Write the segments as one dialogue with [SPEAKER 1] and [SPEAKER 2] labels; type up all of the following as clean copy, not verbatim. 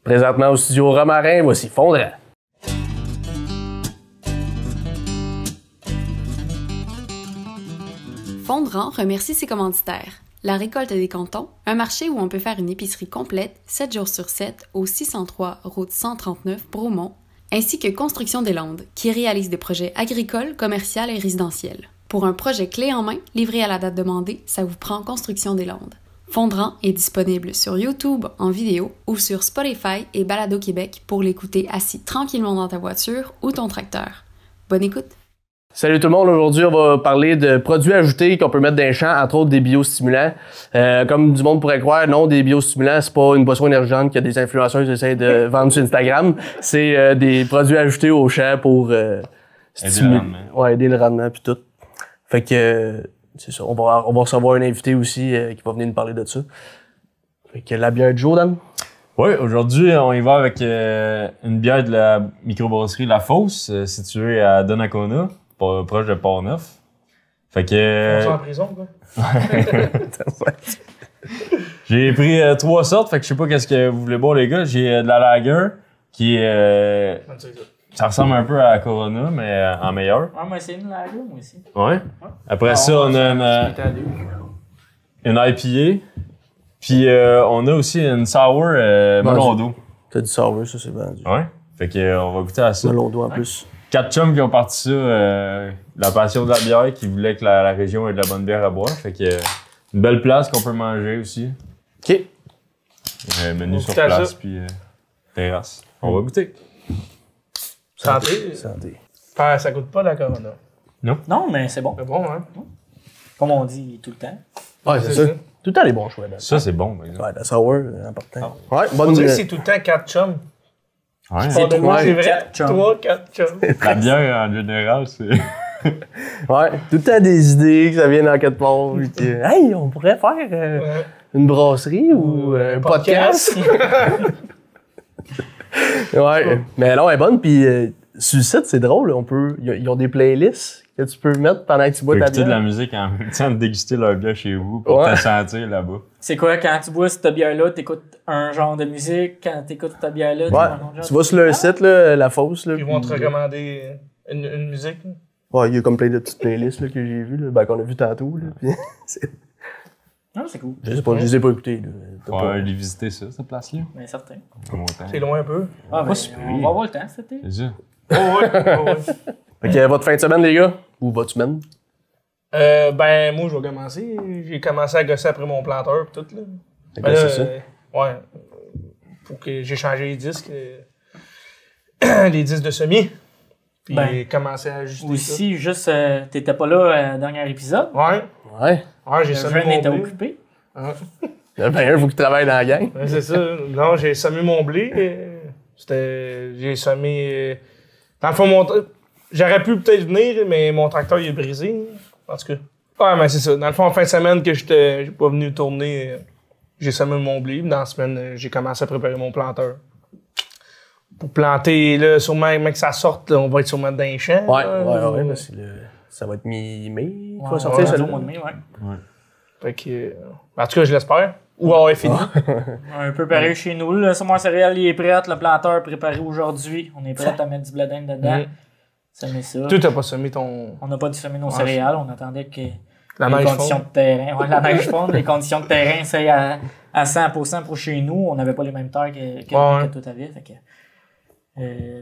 [SPEAKER 1] Présentement au studio Romarin, voici Fondrant.
[SPEAKER 2] Fondrant remercie ses commanditaires. La Récolte des Cantons, un marché où on peut faire une épicerie complète, 7 jours sur 7, au 603 route 139 Bromont, ainsi que Construction des Landes, qui réalise des projets agricoles, commerciaux et résidentiels. Pour un projet clé en main, livré à la date demandée, ça vous prend Construction des Landes. Fondrant est disponible sur YouTube en vidéo ou sur Spotify et Balado Québec pour l'écouter assis tranquillement dans ta voiture ou ton tracteur. Bonne écoute!
[SPEAKER 1] Salut tout le monde, aujourd'hui on va parler de produits ajoutés qu'on peut mettre dans les champs, entre autres des biostimulants. Comme du monde pourrait croire, non, des biostimulants, c'est pas une boisson énergisante que des influenceurs essaient de vendre sur Instagram. C'est des produits ajoutés aux champs pour stimuler, aider le rendement puis tout. Fait que c'est ça, on va recevoir un invité aussi qui va venir nous parler de ça. Fait que la bière de Joe, Dan?
[SPEAKER 3] Oui, aujourd'hui, on y va avec une bière de la microbrasserie La Fosse, située à Donnacona, proche de Port-Neuf. Fait que...
[SPEAKER 4] On en prison, quoi.
[SPEAKER 3] J'ai pris 3 sortes, fait que je sais pas qu'est-ce que vous voulez boire, les gars. J'ai de la lager, qui est... ça ressemble un peu à la Corona, mais en meilleur.
[SPEAKER 4] Ah, moi, c'est une lager, moi aussi.
[SPEAKER 3] Ouais. Après ça, on a une IPA. Puis on a aussi une sour melon d'eau.
[SPEAKER 1] T'as du sour, ça c'est vendu.
[SPEAKER 3] Ouais. Fait que on va goûter à ça.
[SPEAKER 1] Melon d'eau en plus.
[SPEAKER 3] 4 chums qui ont parti ça, la passion de la bière, qui voulaient que la région ait de la bonne bière à boire. Fait que une belle place qu'on peut manger aussi.
[SPEAKER 1] OK.
[SPEAKER 3] Menu sur place, puis terrasse. On va goûter.
[SPEAKER 4] Santé.
[SPEAKER 1] Santé.
[SPEAKER 4] Ça coûte pas la Corona.
[SPEAKER 5] Non, mais c'est bon.
[SPEAKER 4] C'est bon, hein?
[SPEAKER 5] Comme on dit tout le temps.
[SPEAKER 1] Ouais, c'est ça. Tout le temps les bons choix. Là.
[SPEAKER 3] Ça, c'est bon, par exemple.
[SPEAKER 1] Ouais, la sour, important. Ouais,
[SPEAKER 4] On
[SPEAKER 1] bonne
[SPEAKER 4] dirait que c'est tout le temps 4 chums.
[SPEAKER 3] Ouais.
[SPEAKER 4] C'est
[SPEAKER 5] trois,
[SPEAKER 4] c'est vrai.
[SPEAKER 5] 4 chums.
[SPEAKER 4] 3, 4 chums.
[SPEAKER 3] La bière, en général, c'est...
[SPEAKER 1] Ouais, tout le temps des idées que ça vient dans quelque part. Hey, on pourrait faire une brasserie ou un podcast. Ouais, mais non, elle est bonne. Puis sur le site, c'est drôle. Ils ont des playlists que tu peux mettre pendant que tu bois ta
[SPEAKER 3] écouter
[SPEAKER 1] bière.
[SPEAKER 3] de la musique en même temps de déguster leur bière chez vous pour te sentir là-bas.
[SPEAKER 5] C'est quoi, quand tu bois cette bière-là, t'écoutes un genre de musique? Quand t'écoutes cette bière-là,
[SPEAKER 1] Ouais,
[SPEAKER 5] un autre genre
[SPEAKER 1] tu vas sur leur site, là, La Fosse. Là,
[SPEAKER 4] Ils vont te recommander une musique.
[SPEAKER 1] Ouais, il y a comme plein de petites playlists là, que j'ai vues, là, qu'on a vu tantôt. Là, puis
[SPEAKER 5] Non, c'est cool.
[SPEAKER 1] je sais pas, je les ai pas écoutées. Là.
[SPEAKER 3] On va aller visiter ça, cette place-là.
[SPEAKER 5] Mais certain.
[SPEAKER 4] C'est loin un peu.
[SPEAKER 5] Ah, ben,
[SPEAKER 3] super.
[SPEAKER 5] on va avoir le temps cet été.
[SPEAKER 3] C'est ça.
[SPEAKER 4] Oh, ouais.
[SPEAKER 1] Fait que votre fin de semaine, les gars? Ou votre semaine?
[SPEAKER 4] Ben, moi, je vais commencer. J'ai commencé à gosser après mon planteur pis tout, là.
[SPEAKER 1] Ben, c'est ça.
[SPEAKER 4] Ouais. Pour que j'ai changé les disques. Les disques de semi. Puis j'ai commencé à ajuster
[SPEAKER 5] Aussi, juste, t'étais pas là au dernier épisode.
[SPEAKER 4] ça. Ouais.
[SPEAKER 1] Ouais.
[SPEAKER 4] Ouais, j'ai
[SPEAKER 5] Le
[SPEAKER 4] semé
[SPEAKER 5] jeune
[SPEAKER 4] mon
[SPEAKER 5] était
[SPEAKER 4] blé.
[SPEAKER 5] occupé.
[SPEAKER 4] Ah.
[SPEAKER 1] Ben, il faut qu'il travaille dans la gang.
[SPEAKER 4] Ouais, c'est ça. Non, j'ai semé mon blé. J'ai semé... Dans le fond, j'aurais pu peut-être venir, mais mon tracteur, il est brisé. En tout cas. Ouais, mais c'est ça. Dans le fond, en fin de semaine que j'ai pas venu tourner, j'ai semé mon blé. Dans la semaine, j'ai commencé à préparer mon planteur. Pour planter, là, sûrement, que ça sorte, là, on va être sûrement dans les champs.
[SPEAKER 1] Ouais,
[SPEAKER 4] là.
[SPEAKER 1] ouais, parce que ça va être mi-mai. Il
[SPEAKER 5] Ouais,
[SPEAKER 1] va sortir ça.
[SPEAKER 5] au mois de mai, ouais.
[SPEAKER 4] Fait que, en tout cas, je l'espère. Ou avoir fini.
[SPEAKER 5] Un peu pareil chez nous. Le semoir céréal, il est prêt. Le planteur est préparé aujourd'hui. On est prêt à mettre du blé d'Inde dedans. Semer ça.
[SPEAKER 4] Toi, t'as pas semé ton...
[SPEAKER 5] On n'a pas dû semer nos céréales. On attendait que
[SPEAKER 4] La
[SPEAKER 5] les
[SPEAKER 4] neige
[SPEAKER 5] conditions
[SPEAKER 4] fonde.
[SPEAKER 5] de terrain. Ouais, la neige fonde. Les conditions de terrain, c'est à 100% pour chez nous. On n'avait pas les mêmes terres que toi t'avais. Fait que,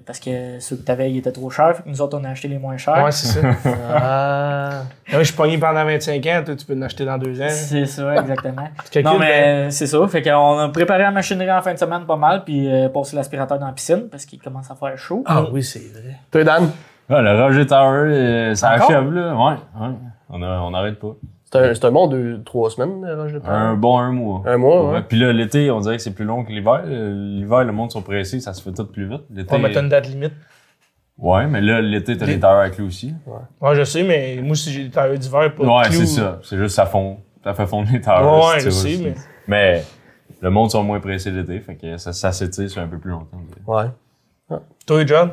[SPEAKER 5] parce que ceux que t'avais, ils étaient trop chers. Fait que nous autres, on a acheté les moins chers.
[SPEAKER 4] Ouais, c'est ça.
[SPEAKER 1] Ah.
[SPEAKER 4] Moi, je suis pogné pendant 25 ans. Toi, tu peux l'acheter dans 2 ans.
[SPEAKER 5] C'est ça, exactement.
[SPEAKER 4] Calcule,
[SPEAKER 5] Non, mais c'est ça. Fait qu'on a préparé la machinerie en fin de semaine pas mal, puis passé l'aspirateur dans la piscine parce qu'il commence à faire chaud.
[SPEAKER 1] Ah oui, c'est vrai. Toi, Dan?
[SPEAKER 3] Ah, le Roger Tower, ça
[SPEAKER 5] Encore?
[SPEAKER 3] achève, là. Ouais. On n'arrête pas.
[SPEAKER 1] C'est un bon 2-3 semaines, Roche de Paris.
[SPEAKER 3] Un bon 1 mois.
[SPEAKER 1] Un mois, ouais.
[SPEAKER 3] Puis là, l'été, on dirait que c'est plus long que l'hiver. L'hiver, le monde sont pressés, ça se fait tout plus vite. L'été,
[SPEAKER 4] On va mettre une date limite.
[SPEAKER 3] ouais, mais là, l'été, t'as les tailleurs avec lui aussi.
[SPEAKER 4] Ouais, je sais, mais moi, si j'ai des tailleurs d'hiver, pas de
[SPEAKER 3] Ouais,
[SPEAKER 4] clous.
[SPEAKER 3] c'est ça. C'est juste ça fait fondre les tailleurs.
[SPEAKER 4] Ouais,
[SPEAKER 3] si
[SPEAKER 4] je
[SPEAKER 3] tu
[SPEAKER 4] sais,
[SPEAKER 3] veux.
[SPEAKER 4] mais...
[SPEAKER 3] Mais le monde sont moins pressés l'été, fait que ça s'étire sur un peu plus longtemps.
[SPEAKER 1] Ouais.
[SPEAKER 4] Toi, John?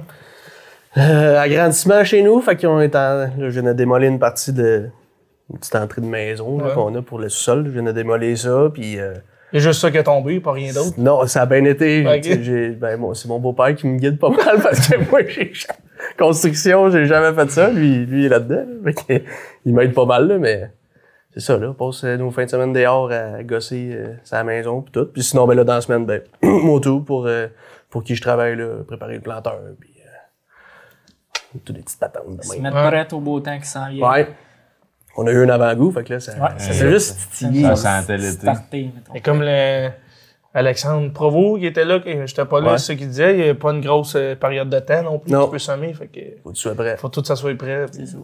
[SPEAKER 1] Agrandissement chez nous, fait qu'on est là, je viens de démolir une partie de une petite entrée de maison là, qu'on a pour le sous-sol. Je viens de démolir ça, puis
[SPEAKER 4] Il y a juste ça qui est tombé, pas rien d'autre.
[SPEAKER 1] Non, ça a bien été.
[SPEAKER 4] Ok.
[SPEAKER 1] C'est mon beau-père qui me guide pas mal parce que moi, construction, j'ai jamais fait ça. Lui, il est là-dedans. Là. Fait que, il m'aide pas mal, là, mais c'est ça, là. On passe nos fins de semaine dehors à gosser sa maison pis tout. Puis sinon, ben là, dans la semaine, ben, mon tour pour qui je travaille, là, préparer le planteur, puis toutes des petites patentes de
[SPEAKER 5] Se
[SPEAKER 1] même.
[SPEAKER 5] mettre prête au beau temps qui s'en vient.
[SPEAKER 1] Ouais. On a eu un avant-goût, fait que là, ça fait juste titiller.
[SPEAKER 3] Ça sentait l'été.
[SPEAKER 5] Starter, mettons.
[SPEAKER 4] Et comme Alexandre Provost qui était là, que j'étais pas là,
[SPEAKER 1] Ouais.
[SPEAKER 4] c'est ce qu'il disait, il n'y a pas une grosse période de temps non plus.
[SPEAKER 1] Non.
[SPEAKER 4] Tu peux semer, fait que
[SPEAKER 1] Faut que tu sois prêt.
[SPEAKER 4] faut tout ça soit prêt.
[SPEAKER 5] C'est ça.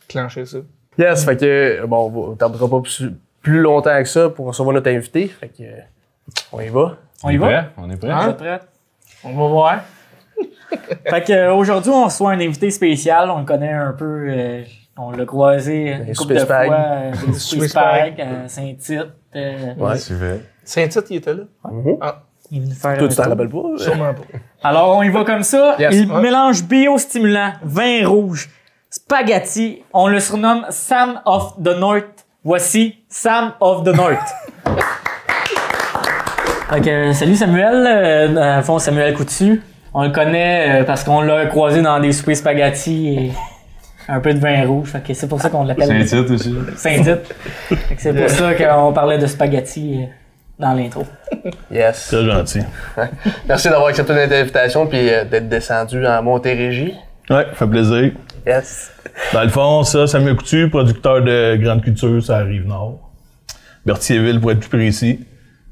[SPEAKER 4] Clencher ça.
[SPEAKER 1] Yes, fait que, bon, on tardera pas plus longtemps que ça pour recevoir notre invité. Fait que, on y va.
[SPEAKER 5] On y va?
[SPEAKER 3] Prêt? On est prêt?
[SPEAKER 5] Vous êtes prêts? On va voir. Fait que aujourd'hui, on reçoit un invité spécial. On le connaît un peu. On l'a croisé une couple de
[SPEAKER 1] Super Spag.
[SPEAKER 5] fois. Des Super Spag à Saint-Tite.
[SPEAKER 1] Ouais.
[SPEAKER 3] Tu veux?
[SPEAKER 4] Saint-Tite, il était là?
[SPEAKER 5] Il est venu faire
[SPEAKER 1] Toi,
[SPEAKER 5] un
[SPEAKER 1] tu t'en
[SPEAKER 5] tour.
[SPEAKER 1] rappelles pas?
[SPEAKER 4] Sûrement pas.
[SPEAKER 5] Alors, on y va comme ça.
[SPEAKER 1] Yes.
[SPEAKER 5] Il
[SPEAKER 4] Ouais.
[SPEAKER 5] mélange biostimulant, vin rouge, spaghetti. On le surnomme Sam of the North. Voici Sam of the North. Fait que, salut Samuel. Dans le fond, Samuel Coutu. On le connaît parce qu'on l'a croisé dans des soupers spaghetti et un peu de vin rouge. Fait que c'est pour ça qu'on l'appelle
[SPEAKER 3] Saint-Tite aussi.
[SPEAKER 5] Saint-Tite. Fait que c'est pour ça qu'on parlait de spaghetti dans l'intro.
[SPEAKER 1] Yes.
[SPEAKER 6] Très gentil.
[SPEAKER 1] Merci d'avoir accepté notre invitation puis d'être descendu en Montérégie.
[SPEAKER 6] Ouais, fait plaisir.
[SPEAKER 1] Yes.
[SPEAKER 6] Dans le fond, ça, Samuel Coutu, producteur de grande culture, ça arrive nord. Berthierville, pour être plus précis.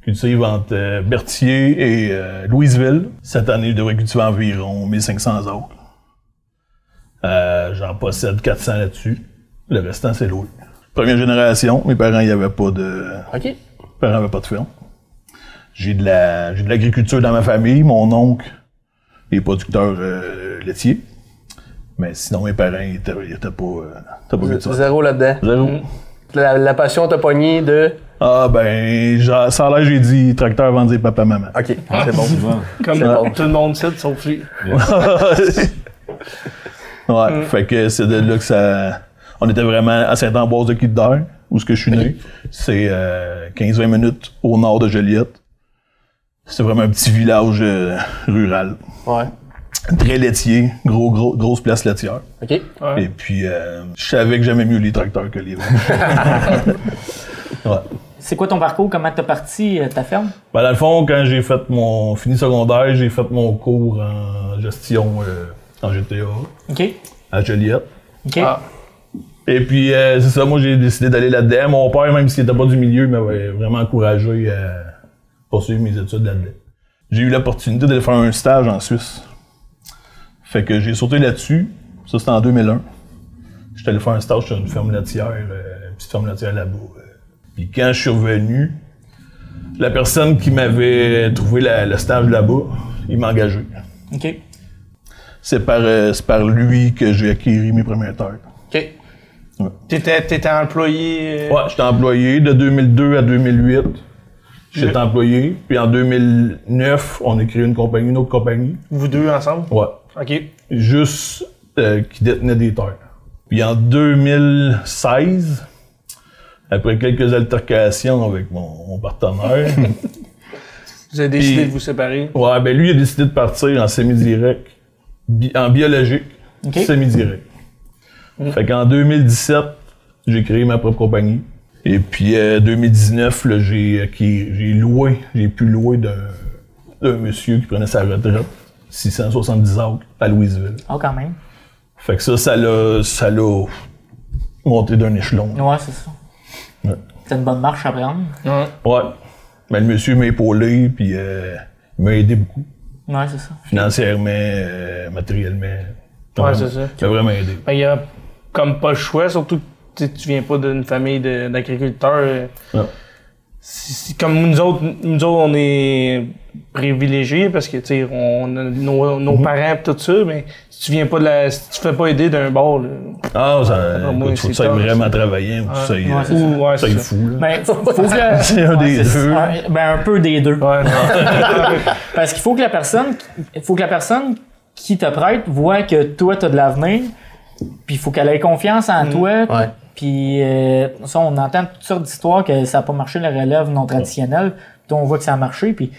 [SPEAKER 6] Cultive entre Berthier et Louisville. Cette année, je devrais cultiver environ 1500 acres. J'en possède 400 là-dessus. Le restant, c'est loué. Première génération, mes parents, il n'y avait pas de...
[SPEAKER 1] OK.
[SPEAKER 6] Mes parents n'avaient pas de ferme. J'ai de l'agriculture dans ma famille. Mon oncle est producteur laitier. Mais sinon, mes parents, ils étaient pas cultivés.
[SPEAKER 1] Zéro là-dedans.
[SPEAKER 6] Zéro.
[SPEAKER 1] La passion t'a pogné de...
[SPEAKER 6] Ah ben, ça a l'air, j'ai dit tracteur vendu papa-maman.
[SPEAKER 1] OK, c'est bon.
[SPEAKER 4] Comme
[SPEAKER 1] C'est bon.
[SPEAKER 4] tout le monde sait, sauf lui.
[SPEAKER 6] Ouais, fait que c'est de là que ça... On était vraiment à Saint-Ambroise de Kildare, où ce que je suis né. C'est 15-20 minutes au nord de Joliette. C'est vraiment un petit village rural.
[SPEAKER 1] Ouais.
[SPEAKER 6] Très laitier, grosse place laitière.
[SPEAKER 1] OK.
[SPEAKER 4] Ouais.
[SPEAKER 6] Et puis, je savais que j'aimais mieux les tracteurs que les vaches. Ouais.
[SPEAKER 5] C'est quoi ton parcours? Comment t'as parti ta ferme?
[SPEAKER 6] Ben, dans le fond, quand j'ai fait mon fini secondaire, j'ai fait mon cours en gestion en GTA
[SPEAKER 5] OK.
[SPEAKER 6] à Joliette.
[SPEAKER 5] OK.
[SPEAKER 4] Ah.
[SPEAKER 6] Et puis, c'est ça, moi, j'ai décidé d'aller là-dedans. Mon père, même s'il était pas du milieu, m'avait vraiment encouragé à poursuivre mes études là-dedans. J'ai eu l'opportunité d'aller faire un stage en Suisse. Fait que j'ai sauté là-dessus. Ça, c'était en 2001. J'étais allé faire un stage sur une ferme laitière, une petite ferme laitière là-bas. Puis quand je suis revenu, la personne qui m'avait trouvé le stage là-bas, il m'a engagé.
[SPEAKER 5] OK.
[SPEAKER 6] C'est par lui que j'ai acquis mes premières terres.
[SPEAKER 1] OK.
[SPEAKER 4] T'étais employé.
[SPEAKER 6] Ouais, j'étais employé de 2002 à 2008. J'étais employé. Puis en 2009, on a créé une autre compagnie.
[SPEAKER 4] Vous deux ensemble?
[SPEAKER 6] Ouais.
[SPEAKER 4] OK.
[SPEAKER 6] Juste qui détenait des terres. Puis en 2016, après quelques altercations avec mon partenaire,
[SPEAKER 4] Vous avez décidé
[SPEAKER 6] Puis-
[SPEAKER 4] de vous séparer.
[SPEAKER 6] ouais, ben lui il a décidé de partir en semi-direct, en biologique,
[SPEAKER 5] OK.
[SPEAKER 6] semi-direct. Fait qu'en 2017, j'ai créé ma propre compagnie. Et puis 2019, là, j'ai pu louer d'un monsieur qui prenait sa retraite, 670 acres à Louisville.
[SPEAKER 5] Oh, quand même.
[SPEAKER 6] Fait que ça l'a monté d'un échelon.
[SPEAKER 5] Ouais, c'est ça.
[SPEAKER 6] Ouais.
[SPEAKER 5] C'est une bonne marche à prendre.
[SPEAKER 4] Ouais.
[SPEAKER 6] Ouais. Mais le monsieur m'a épaulé, puis il m'a aidé beaucoup.
[SPEAKER 5] Ouais, c'est ça.
[SPEAKER 6] Financièrement, matériellement.
[SPEAKER 4] Ouais, c'est ça.
[SPEAKER 6] Il m'a vraiment aidé.
[SPEAKER 4] Ben, il y a comme pas le choix, surtout que tu viens pas d'une famille d'agriculteurs.
[SPEAKER 6] Non.
[SPEAKER 4] Comme nous autres, on est privilégiés parce que, tu sais, on a nos parents pis tout ça, mais si tu viens pas si tu fais pas aider d'un bord, là.
[SPEAKER 6] Ah,
[SPEAKER 4] moi,
[SPEAKER 6] écoute, faut
[SPEAKER 4] c'est
[SPEAKER 6] que ça aille
[SPEAKER 4] tough,
[SPEAKER 6] vraiment
[SPEAKER 4] ça.
[SPEAKER 6] travailler, ou que ça aille,
[SPEAKER 5] Ouais, c'est
[SPEAKER 4] Ou, ouais,
[SPEAKER 6] ça aille
[SPEAKER 4] c'est
[SPEAKER 6] fou, là.
[SPEAKER 5] Ben, faut que
[SPEAKER 6] C'est un des deux.
[SPEAKER 5] un peu des deux.
[SPEAKER 4] Ouais, non.
[SPEAKER 5] Parce qu'il faut que la personne qui te prête voit que toi, t'as de l'avenir, puis il faut qu'elle ait confiance en toi.
[SPEAKER 1] Ouais.
[SPEAKER 5] Puis ça, on entend toutes sortes d'histoires que ça n'a pas marché la relève non traditionnelle. Puis on voit que ça a marché, puis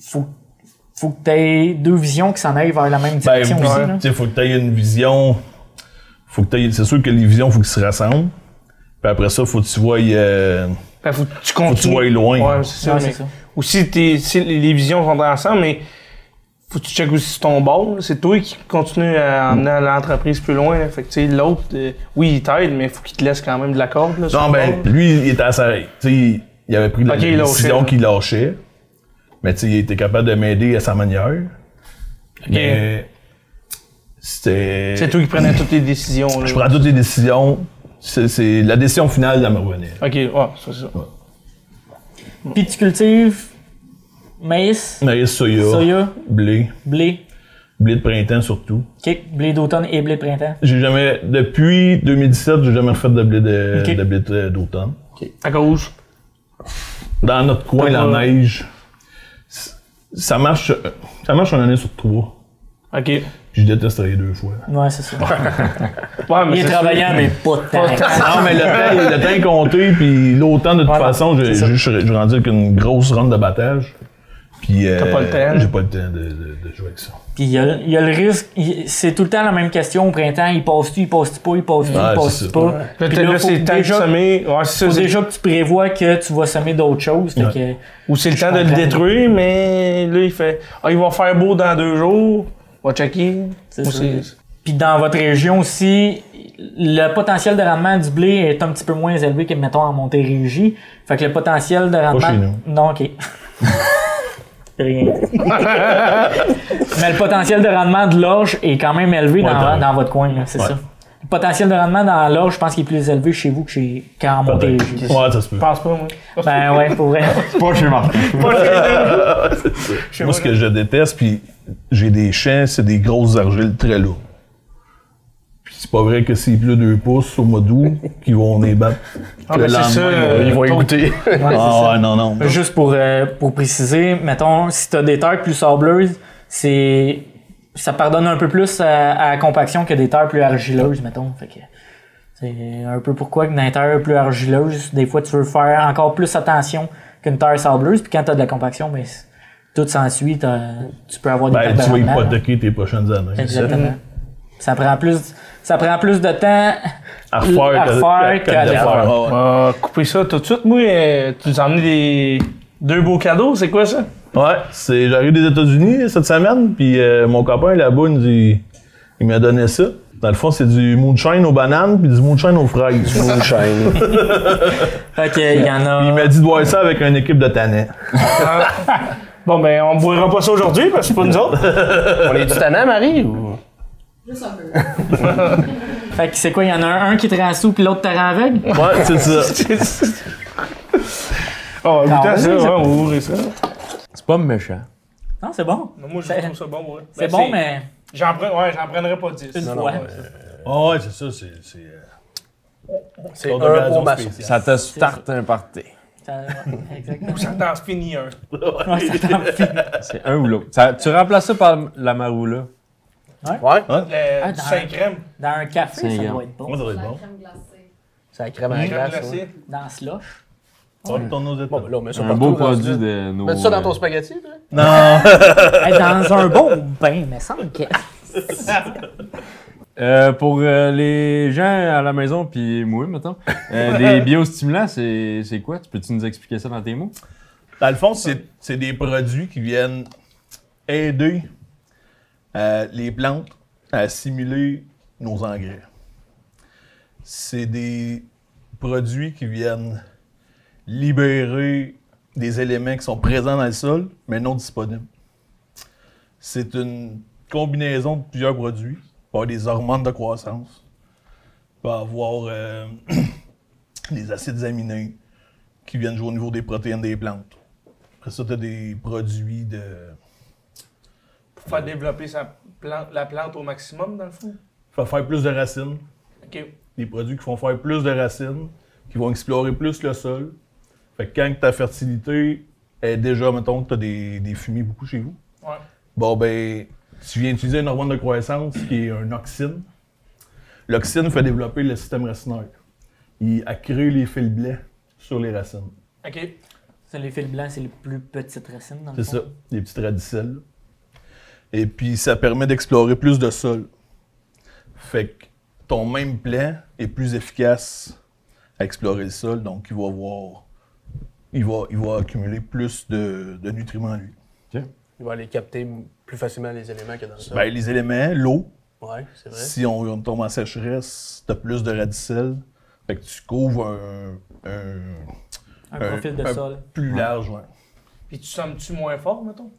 [SPEAKER 5] faut que tu aies 2 visions qui s'en aillent vers la même direction aussi. Là.
[SPEAKER 6] Faut que tu aies une vision. C'est sûr que les visions, faut qu'ils se rassemblent. Puis après ça, faut que tu vois.
[SPEAKER 4] Faut que tu continues.
[SPEAKER 6] Faut que tu vois loin.
[SPEAKER 4] Ouais, c'est ça. Ça. Ou si les visions sont ensemble, mais faut que tu checkes aussi ton bord. C'est toi qui continue à emmener l'entreprise plus loin. Là. Fait que tu sais, l'autre, oui, il t'aide, mais faut qu'il te laisse quand même de la corde. Là,
[SPEAKER 6] non, lui, il était à sa règle. Il avait pris la décision qu'il lâchait. Mais tu sais, il était capable de m'aider à sa manière. Mais c'était...
[SPEAKER 4] C'est toi qui prenais toutes les décisions. Là.
[SPEAKER 6] Je prends toutes les décisions. C'est la décision finale, elle me revenait.
[SPEAKER 4] OK, c'est ça.
[SPEAKER 6] Ouais.
[SPEAKER 5] Puis tu cultives maïs,
[SPEAKER 6] soya, blé.
[SPEAKER 5] Blé
[SPEAKER 6] de printemps surtout.
[SPEAKER 5] OK, blé d'automne et blé de printemps.
[SPEAKER 6] Depuis 2017, j'ai jamais refait de blé d'automne.
[SPEAKER 5] OK.
[SPEAKER 4] À cause?
[SPEAKER 6] Dans notre coin, la neige, ça marche une année sur 3.
[SPEAKER 4] OK.
[SPEAKER 6] Puis je déteste travailler 2 fois.
[SPEAKER 5] Ouais, c'est ça.
[SPEAKER 4] Ouais, mais
[SPEAKER 5] il est travaillant, mais pas tant.
[SPEAKER 6] Non, mais le temps est compté, puis l'automne, de toute façon, je suis rendu avec une grosse ronde de battage. Puis
[SPEAKER 4] t'as pas le temps.
[SPEAKER 6] J'ai pas le temps de jouer avec ça.
[SPEAKER 5] Puis il y a le risque, c'est tout le temps la même question au printemps, il passe-tu pas,
[SPEAKER 4] Puis
[SPEAKER 5] Puis
[SPEAKER 4] là, c'est le temps de semer. Ouais,
[SPEAKER 5] faut déjà que tu prévois que tu vas semer d'autres choses.
[SPEAKER 4] Ou c'est le temps de le détruire, mais là, il fait il va faire beau dans 2 jours, on va checker.
[SPEAKER 5] Puis dans votre région aussi, le potentiel de rendement du blé est un petit peu moins élevé que, mettons, en Montérégie. Fait que le potentiel de rendement...
[SPEAKER 6] Pas chez nous.
[SPEAKER 5] Non, OK. Rien. Mais le potentiel de rendement de l'orge est quand même élevé dans votre coin, c'est ça. Le potentiel de rendement dans l'orge, je pense qu'il est plus élevé chez vous qu'en Montérégie.
[SPEAKER 6] Ouais, ça se peut.
[SPEAKER 4] Je pense pas, moi.
[SPEAKER 5] Ben ouais, pour vrai.
[SPEAKER 3] Pas chez moi.
[SPEAKER 6] Moi, ce que je déteste, puis j'ai des champs, c'est des grosses argiles très lourdes. Puis c'est pas vrai que c'est plus 2 pouces au mois d'août qu'ils vont les battre.
[SPEAKER 4] C'est ça.
[SPEAKER 1] Ils vont écouter.
[SPEAKER 6] Non.
[SPEAKER 5] Juste pour préciser, mettons, si t'as des terres plus sableuses, ça pardonne un peu plus à la compaction que des terres plus argileuses, mettons. Fait que c'est un peu pourquoi que dans les terres plus argileuses, des fois tu veux faire encore plus attention qu'une terre sableuse, puis quand t'as de la compaction, ben tout s'ensuit, tu peux avoir des pertes de
[SPEAKER 6] tu vas
[SPEAKER 5] rendement.
[SPEAKER 6] hypothéquer tes prochaines années.
[SPEAKER 5] Exactement. Ça prend plus de temps
[SPEAKER 6] à refaire
[SPEAKER 5] qu'à défaire.
[SPEAKER 4] Couper ça tout de suite. Moi, tu nous as amené 2 beaux cadeaux. C'est quoi ça?
[SPEAKER 6] Ouais, j'arrive des États-Unis cette semaine, puis mon copain là-bas, il m'a donné ça. Dans le fond, c'est du moonshine aux bananes puis du moonshine aux fraises. Du moonshine.
[SPEAKER 5] Fait qu'il y en a...
[SPEAKER 6] Il m'a dit de boire ça avec une équipe de tannants.
[SPEAKER 4] Bon, ben, on boira pas ça aujourd'hui parce que c'est pas nous autres.
[SPEAKER 1] On est du tannant, Marie? Ou...
[SPEAKER 2] Juste un peu.
[SPEAKER 5] Fait que c'est quoi? Il y en a un qui te rend sous puis l'autre te rend aveugle?
[SPEAKER 6] Ouais, c'est ça.
[SPEAKER 4] Goûtez à ça, on va ouvrir ça.
[SPEAKER 3] C'est pas méchant.
[SPEAKER 5] Non, c'est bon.
[SPEAKER 4] Moi, je trouve ça bon, ouais.
[SPEAKER 5] C'est bon, mais...
[SPEAKER 4] J'en prendrais pas 10.
[SPEAKER 5] Une fois.
[SPEAKER 6] Ouais, c'est ça,
[SPEAKER 1] C'est un pour ma
[SPEAKER 3] Ça te starte un party.
[SPEAKER 5] Exactement.
[SPEAKER 4] Ça t'en finit un.
[SPEAKER 5] Ouais, ça t'en finit.
[SPEAKER 3] C'est un ou l'autre. Tu remplaces ça par la maroula.
[SPEAKER 1] Ouais.
[SPEAKER 4] Du 5 crème.
[SPEAKER 5] Dans un café, ça
[SPEAKER 3] C'est
[SPEAKER 5] doit être bon.
[SPEAKER 6] Moi, ça va être bon.
[SPEAKER 2] crème glacée.
[SPEAKER 1] C'est la crème à la glace.
[SPEAKER 4] glacée.
[SPEAKER 5] Dans le slush.
[SPEAKER 6] Ton nos
[SPEAKER 1] Bon, ben là, on met ça
[SPEAKER 3] Un
[SPEAKER 1] partout
[SPEAKER 3] beau
[SPEAKER 1] dans
[SPEAKER 3] produit
[SPEAKER 1] ce-
[SPEAKER 3] de nos...
[SPEAKER 1] Mets ça dans ton spaghetti, toi?
[SPEAKER 6] Non!
[SPEAKER 5] Dans un bon bain, mais sans que...
[SPEAKER 3] Pour les gens à la maison, puis moi, mettons, des biostimulants, c'est quoi? Peux-tu nous expliquer ça dans tes mots?
[SPEAKER 6] Dans le fond, c'est des produits qui viennent aider les plantes à assimiler nos engrais. C'est des produits qui viennent libérer des éléments qui sont présents dans le sol, mais non disponibles. C'est une combinaison de plusieurs produits. Il peut y avoir des hormones de croissance. Il peut y avoir des acides aminés qui viennent jouer au niveau des protéines des plantes. Après ça, tu as des produits de...
[SPEAKER 4] Pour faire développer la plante au maximum, dans le fond.
[SPEAKER 6] Faut faire plus de racines.
[SPEAKER 4] OK.
[SPEAKER 6] Des produits qui font faire plus de racines, qui vont explorer plus le sol. Fait que quand ta fertilité est déjà, mettons que tu as des fumiers beaucoup chez vous,
[SPEAKER 4] Ouais.
[SPEAKER 6] bon ben, tu viens utiliser une hormone de croissance qui est un auxine. L'auxine fait développer le système racinaire. Il a créé les fils blancs sur les racines.
[SPEAKER 4] OK.
[SPEAKER 5] Les fils blancs, c'est les plus petites racines, dans le
[SPEAKER 6] C'est
[SPEAKER 5] fond.
[SPEAKER 6] ça, les petites radicelles. Et puis, ça permet d'explorer plus de sol. Fait que ton même plan est plus efficace à explorer le sol, donc il va accumuler plus de nutriments, lui.
[SPEAKER 1] Il va aller capter plus facilement les éléments que dans le sol.
[SPEAKER 6] Ben, les éléments, l'eau,
[SPEAKER 1] Ouais, c'est vrai.
[SPEAKER 6] si on tombe en sécheresse, t'as plus de radicelles. Fait que tu couvres
[SPEAKER 5] Un profil de sol.
[SPEAKER 6] plus large, ouais.
[SPEAKER 4] Puis tu sommes-tu moins fort, mettons?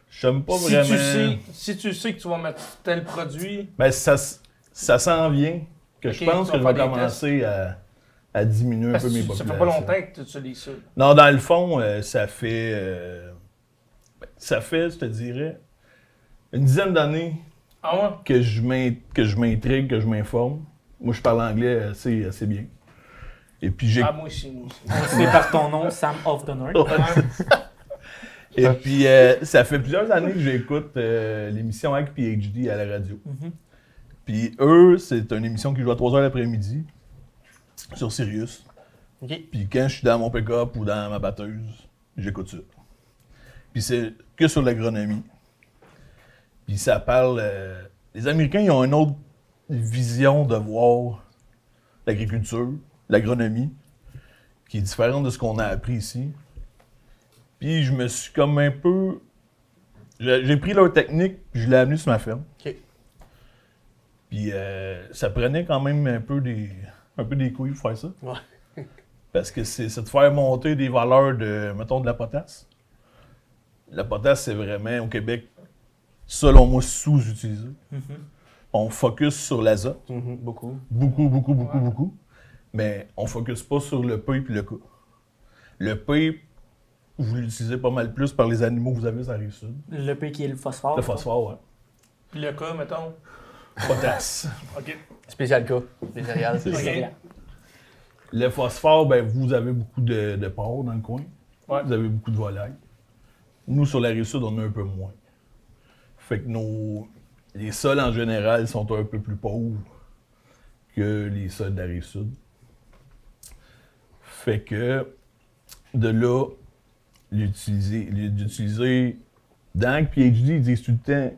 [SPEAKER 6] J'aime pas
[SPEAKER 4] Si
[SPEAKER 6] vraiment.
[SPEAKER 4] si tu sais que tu vas mettre tel produit,
[SPEAKER 6] Ben, ça s'en vient. Que je
[SPEAKER 4] Ok,
[SPEAKER 6] pense
[SPEAKER 4] tu
[SPEAKER 6] que
[SPEAKER 4] vas
[SPEAKER 6] je vais
[SPEAKER 4] faire des
[SPEAKER 6] commencer à diminuer un
[SPEAKER 4] parce
[SPEAKER 6] peu mes
[SPEAKER 4] que ça
[SPEAKER 6] populations.
[SPEAKER 4] fait pas longtemps que tu utilises ça.
[SPEAKER 6] Non, dans le fond, ça fait, je te dirais, une dizaine d'années
[SPEAKER 4] Ah ouais?
[SPEAKER 6] que je m'intrigue, que je m'informe. Moi, je parle anglais assez bien. Et puis, j'ai...
[SPEAKER 4] Ah, moi aussi, moi aussi.
[SPEAKER 5] C'est par ton nom, Sam of the North.
[SPEAKER 6] Et puis, ça fait plusieurs années que j'écoute l'émission Ag PhD à la radio.
[SPEAKER 5] Mhm.
[SPEAKER 6] Puis eux, c'est une émission qui joue à 3h l'après-midi sur Sirius.
[SPEAKER 1] OK.
[SPEAKER 6] Puis quand je suis dans mon pick-up ou dans ma batteuse, j'écoute ça. Puis c'est que sur l'agronomie. Puis ça parle... les Américains, ils ont une autre vision de voir l'agriculture, l'agronomie, qui est différente de ce qu'on a appris ici. Puis je me suis comme un peu... J'ai pris leur technique, puis je l'ai amené sur ma ferme.
[SPEAKER 1] OK.
[SPEAKER 6] Puis ça prenait quand même un peu des couilles pour faire ça.
[SPEAKER 1] Ouais.
[SPEAKER 6] Parce que c'est de faire monter des valeurs de, mettons, de la potasse. La potasse, c'est vraiment, au Québec, selon moi, sous-utilisé.
[SPEAKER 5] Mhm.
[SPEAKER 6] On focus sur l'azote.
[SPEAKER 1] Beaucoup.
[SPEAKER 6] Beaucoup. Mais on focus pas sur le P et le K. Le P, vous l'utilisez pas mal plus par les animaux que vous avez sur la Rive-Sud.
[SPEAKER 5] Le P qui est le phosphore.
[SPEAKER 6] Le phosphore, ouais.
[SPEAKER 4] Puis le cas, mettons.
[SPEAKER 6] Potasse.
[SPEAKER 4] OK.
[SPEAKER 1] Spécial cas, des céréales.
[SPEAKER 6] C'est ça.
[SPEAKER 4] OK.
[SPEAKER 6] Le phosphore, ben, vous avez beaucoup de porcs dans le coin.
[SPEAKER 4] Ouais.
[SPEAKER 6] Vous avez beaucoup de volailles. Nous, sur la Rive-Sud, on a un peu moins. Fait que les sols, en général, sont un peu plus pauvres que les sols de la Rive-Sud. Fait que, de là, l'utiliser dans le PhD, ils disent tout le temps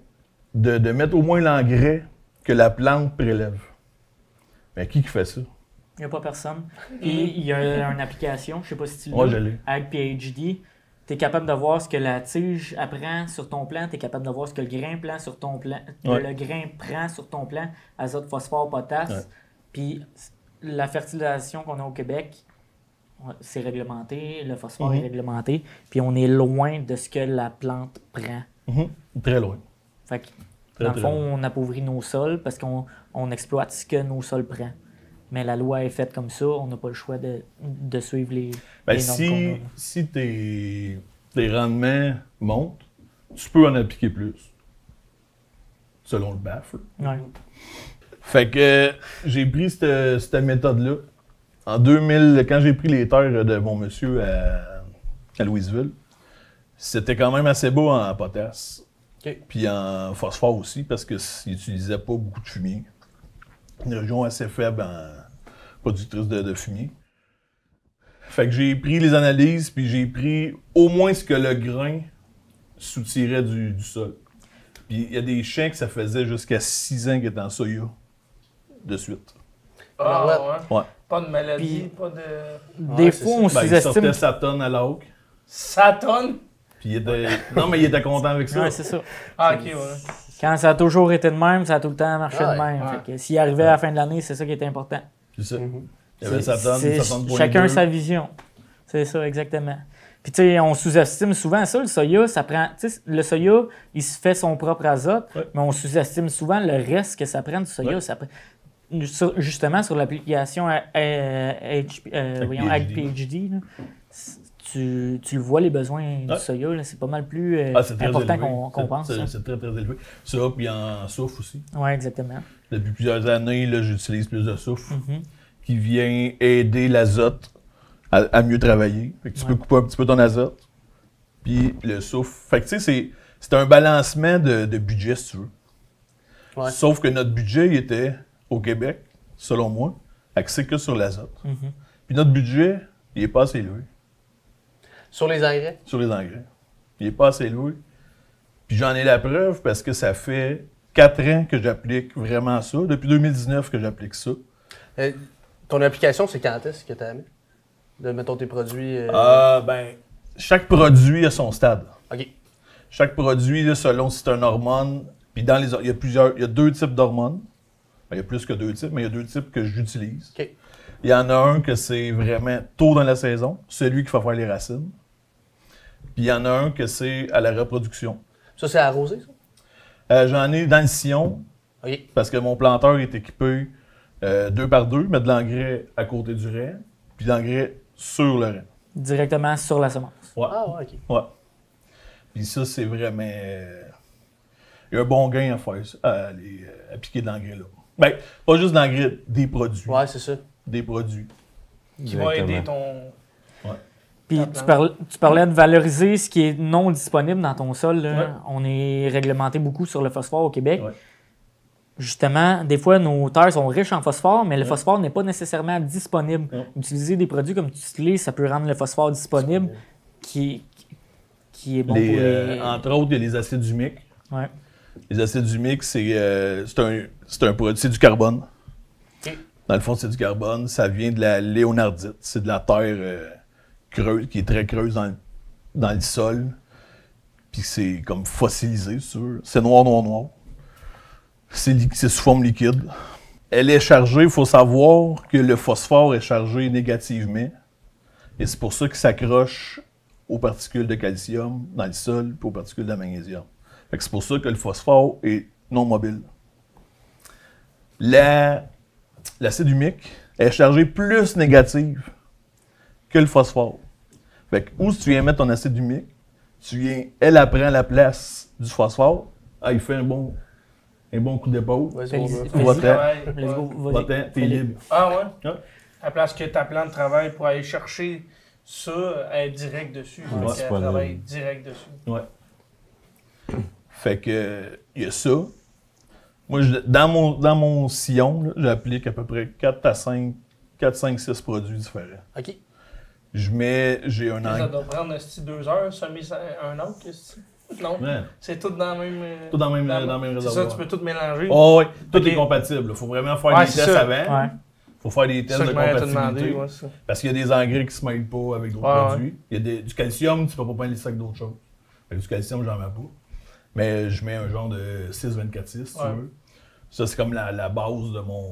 [SPEAKER 6] de mettre au moins l'engrais que la plante prélève. Mais qui fait ça?
[SPEAKER 5] Il n'y a pas personne. Puis il y a une application, je sais pas si tu l'as.
[SPEAKER 6] Moi, je l'ai.
[SPEAKER 5] Avec PhD. Tu es capable de voir ce que la tige apprend sur ton plant, tu es capable de voir ce que le grain prend sur ton plant,
[SPEAKER 6] Ouais.
[SPEAKER 5] le grain prend sur ton plant, azote, phosphore, potasse.
[SPEAKER 6] Ouais.
[SPEAKER 5] Puis la fertilisation qu'on a au Québec, c'est réglementé, le phosphore est réglementé, puis on est loin de ce que la plante prend.
[SPEAKER 6] Très loin.
[SPEAKER 5] Fait que,
[SPEAKER 6] Très,
[SPEAKER 5] dans le
[SPEAKER 6] très
[SPEAKER 5] fond,
[SPEAKER 6] loin.
[SPEAKER 5] on appauvrit nos sols parce qu'on exploite ce que nos sols prennent. Mais la loi est faite comme ça, on n'a pas le choix de suivre les
[SPEAKER 6] Ben,
[SPEAKER 5] normes qu'on a.
[SPEAKER 6] si tes rendements montent, tu peux en appliquer plus. Selon le BAF. là.
[SPEAKER 5] Ouais.
[SPEAKER 6] Fait que j'ai pris cette méthode-là. En 2000, quand j'ai pris les terres de mon monsieur à Louisville, c'était quand même assez bas en potasse.
[SPEAKER 1] OK.
[SPEAKER 6] Puis en phosphore aussi, parce qu'ils n'utilisaient pas beaucoup de fumier. Une région assez faible en productrice de fumier. Fait que j'ai pris les analyses, puis j'ai pris au moins ce que le grain soutirait du sol. Puis il y a des champs que ça faisait jusqu'à 6 ans qu'ils étaient en soya de suite.
[SPEAKER 4] Ah ouais.
[SPEAKER 6] Ouais.
[SPEAKER 4] Pas de maladie,
[SPEAKER 5] Puis-
[SPEAKER 4] pas de...
[SPEAKER 5] Des
[SPEAKER 1] c'est
[SPEAKER 5] fois,
[SPEAKER 1] ça.
[SPEAKER 5] on
[SPEAKER 6] Ben, il
[SPEAKER 5] sous-estime.
[SPEAKER 6] sortait sa tonne à l'auque,
[SPEAKER 4] Ça tonne?
[SPEAKER 6] puis il était... Non, mais il était content avec ça.
[SPEAKER 5] Ouais, c'est ça.
[SPEAKER 4] Ah, OK, ouais.
[SPEAKER 5] Quand ça a toujours été de même, ça a tout le temps marché
[SPEAKER 1] Ouais,
[SPEAKER 5] de même.
[SPEAKER 4] ouais.
[SPEAKER 5] Fait que s'il arrivait à la fin de l'année, c'est ça qui est important.
[SPEAKER 6] C'est ça. Il y avait sa tonne,
[SPEAKER 5] C'est-
[SPEAKER 6] sa tonne pour
[SPEAKER 5] chacun
[SPEAKER 6] les deux.
[SPEAKER 5] sa vision. C'est ça, exactement. Puis tu sais, on sous-estime souvent ça. Le soya, ça prend. Tu sais, le soya, il se fait son propre azote,
[SPEAKER 6] Ouais.
[SPEAKER 5] mais on sous-estime souvent le reste que ça prend du soya.
[SPEAKER 6] Ouais.
[SPEAKER 5] Ça justement, sur l'application voyons, Ag PhD, là, tu le vois, les besoins du
[SPEAKER 6] Ouais.
[SPEAKER 5] soya. là, c'est pas mal plus
[SPEAKER 6] C'est très
[SPEAKER 5] important
[SPEAKER 6] élevé.
[SPEAKER 5] qu'on pense. hein.
[SPEAKER 6] C'est très, très élevé. Ça, puis en soufre aussi.
[SPEAKER 5] Oui, exactement.
[SPEAKER 6] Depuis plusieurs années, là, j'utilise plus de soufre
[SPEAKER 5] Mhm.
[SPEAKER 6] qui vient aider l'azote à mieux travailler. Fait que tu peux couper un petit peu ton azote, puis le soufre. Fait que tu sais, c'est un balancement de budget, si tu veux.
[SPEAKER 1] Ouais.
[SPEAKER 6] Sauf que notre budget, il était, au Québec, selon moi, axé que sur l'azote.
[SPEAKER 5] Mhm.
[SPEAKER 6] Puis notre budget, il est pas assez élevé.
[SPEAKER 1] Sur les engrais?
[SPEAKER 6] Sur les engrais. Il n'est pas assez élevé. Puis j'en ai la preuve parce que ça fait 4 ans que j'applique vraiment ça. Depuis 2019 que j'applique ça.
[SPEAKER 1] Ton application, c'est quand est-ce que tu as mis? De, mettons, tes produits...
[SPEAKER 6] Chaque produit a son stade.
[SPEAKER 1] OK.
[SPEAKER 6] Chaque produit, là, selon si c'est une hormone, puis il y a 2 types d'hormones. Ben, il y a plus que 2 types, mais il y a 2 types que j'utilise.
[SPEAKER 1] OK.
[SPEAKER 6] Il y en a un que c'est vraiment tôt dans la saison, celui qui va faire les racines. Puis il y en a un que c'est à la reproduction.
[SPEAKER 1] Ça, c'est arrosé, ça?
[SPEAKER 6] J'en ai dans le sillon,
[SPEAKER 1] OK.
[SPEAKER 6] parce que mon planteur est équipé 2 par 2, mettre de l'engrais à côté du rang, puis de l'engrais sur le rang.
[SPEAKER 5] Directement sur la semence.
[SPEAKER 6] Ouais.
[SPEAKER 1] Ah, ouais, OK.
[SPEAKER 6] Ouais. Puis ça, c'est vraiment... il y a un bon gain à faire, ça, à appliquer de l'engrais là. Ben, pas juste de l'engrais, des produits.
[SPEAKER 1] Ouais, c'est ça.
[SPEAKER 6] Des produits.
[SPEAKER 4] Qui va aider
[SPEAKER 3] Exactement.
[SPEAKER 4] ton.
[SPEAKER 5] Puis
[SPEAKER 4] Ta
[SPEAKER 5] tu parlais de valoriser ce qui est non disponible dans ton sol. Là.
[SPEAKER 6] Ouais.
[SPEAKER 5] On est réglementé beaucoup sur le phosphore au Québec.
[SPEAKER 6] Ouais.
[SPEAKER 5] Justement, des fois, nos terres sont riches en phosphore, mais le phosphore n'est pas nécessairement disponible.
[SPEAKER 6] Ouais.
[SPEAKER 5] Utiliser des produits comme tu utilises, ça peut rendre le phosphore disponible, qui est bon pour les...
[SPEAKER 6] Entre autres, il y a les acides humiques.
[SPEAKER 5] Ouais.
[SPEAKER 6] Les acides humiques, c'est un produit, c'est du carbone.
[SPEAKER 1] OK.
[SPEAKER 6] Dans le fond, c'est du carbone. Ça vient de la léonardite. C'est de la terre creuse, qui est très creuse dans le sol. Puis c'est comme fossilisé, c'est sûr. C'est noir, noir, noir. C'est sous forme liquide. Elle est chargée, il faut savoir que le phosphore est chargé négativement. Et c'est pour ça qu'il s'accroche aux particules de calcium dans le sol et aux particules de magnésium. Fait que c'est pour ça que le phosphore est non mobile. L'acide humique est chargé plus négative que le phosphore. Fait que où si tu viens mettre ton acide humique, elle prend la place du phosphore, il fait un bon coup d'épaule.
[SPEAKER 1] Vas-y, mon gars.
[SPEAKER 6] Va-t'en,
[SPEAKER 5] Let's go, vas-y.
[SPEAKER 6] va-t'en, t'es libre.
[SPEAKER 4] Ah ouais?
[SPEAKER 6] Ouais.
[SPEAKER 4] À la place que ta plan de travail pour aller chercher ça, elle est direct dessus.
[SPEAKER 3] Ouais,
[SPEAKER 4] Donc,
[SPEAKER 3] c'est
[SPEAKER 4] elle
[SPEAKER 3] pas
[SPEAKER 4] travaille
[SPEAKER 3] le-
[SPEAKER 4] direct dessus.
[SPEAKER 6] Ouais. Fait que, il y a ça. Moi, dans mon sillon, là, j'applique à peu près 4, 5, 6 produits différents.
[SPEAKER 1] OK.
[SPEAKER 6] J'ai un
[SPEAKER 4] Ça
[SPEAKER 6] engrais.
[SPEAKER 4] doit prendre 2 heures, semer un autre, qu'est-ce que c'est? Non,
[SPEAKER 6] Ouais.
[SPEAKER 4] c'est tout dans le même...
[SPEAKER 6] Tout dans le même
[SPEAKER 4] C'est ça,
[SPEAKER 6] réservoir.
[SPEAKER 4] tu peux tout mélanger.
[SPEAKER 6] Oh, oui, tout
[SPEAKER 4] Ok.
[SPEAKER 6] est compatible. Il faut vraiment faire
[SPEAKER 4] Ouais,
[SPEAKER 6] des
[SPEAKER 4] c'est
[SPEAKER 6] tests
[SPEAKER 4] ça.
[SPEAKER 6] avant.
[SPEAKER 5] Ouais.
[SPEAKER 6] Il faut faire des
[SPEAKER 4] C'est
[SPEAKER 6] tests
[SPEAKER 4] ça
[SPEAKER 6] de
[SPEAKER 4] que je m'avais
[SPEAKER 6] compatibilité.
[SPEAKER 4] demandé, ouais, ça.
[SPEAKER 6] Parce qu'il y a des engrais qui se mêlent pas avec d'autres
[SPEAKER 4] Ouais,
[SPEAKER 6] produits. Il y a du calcium, tu peux pas peindre ça avec d'autres choses. Avec du calcium, j'en mets pas. Mais je mets un genre de 6-24-6, si tu
[SPEAKER 4] Ouais.
[SPEAKER 6] veux. Ça, c'est comme la base de mon...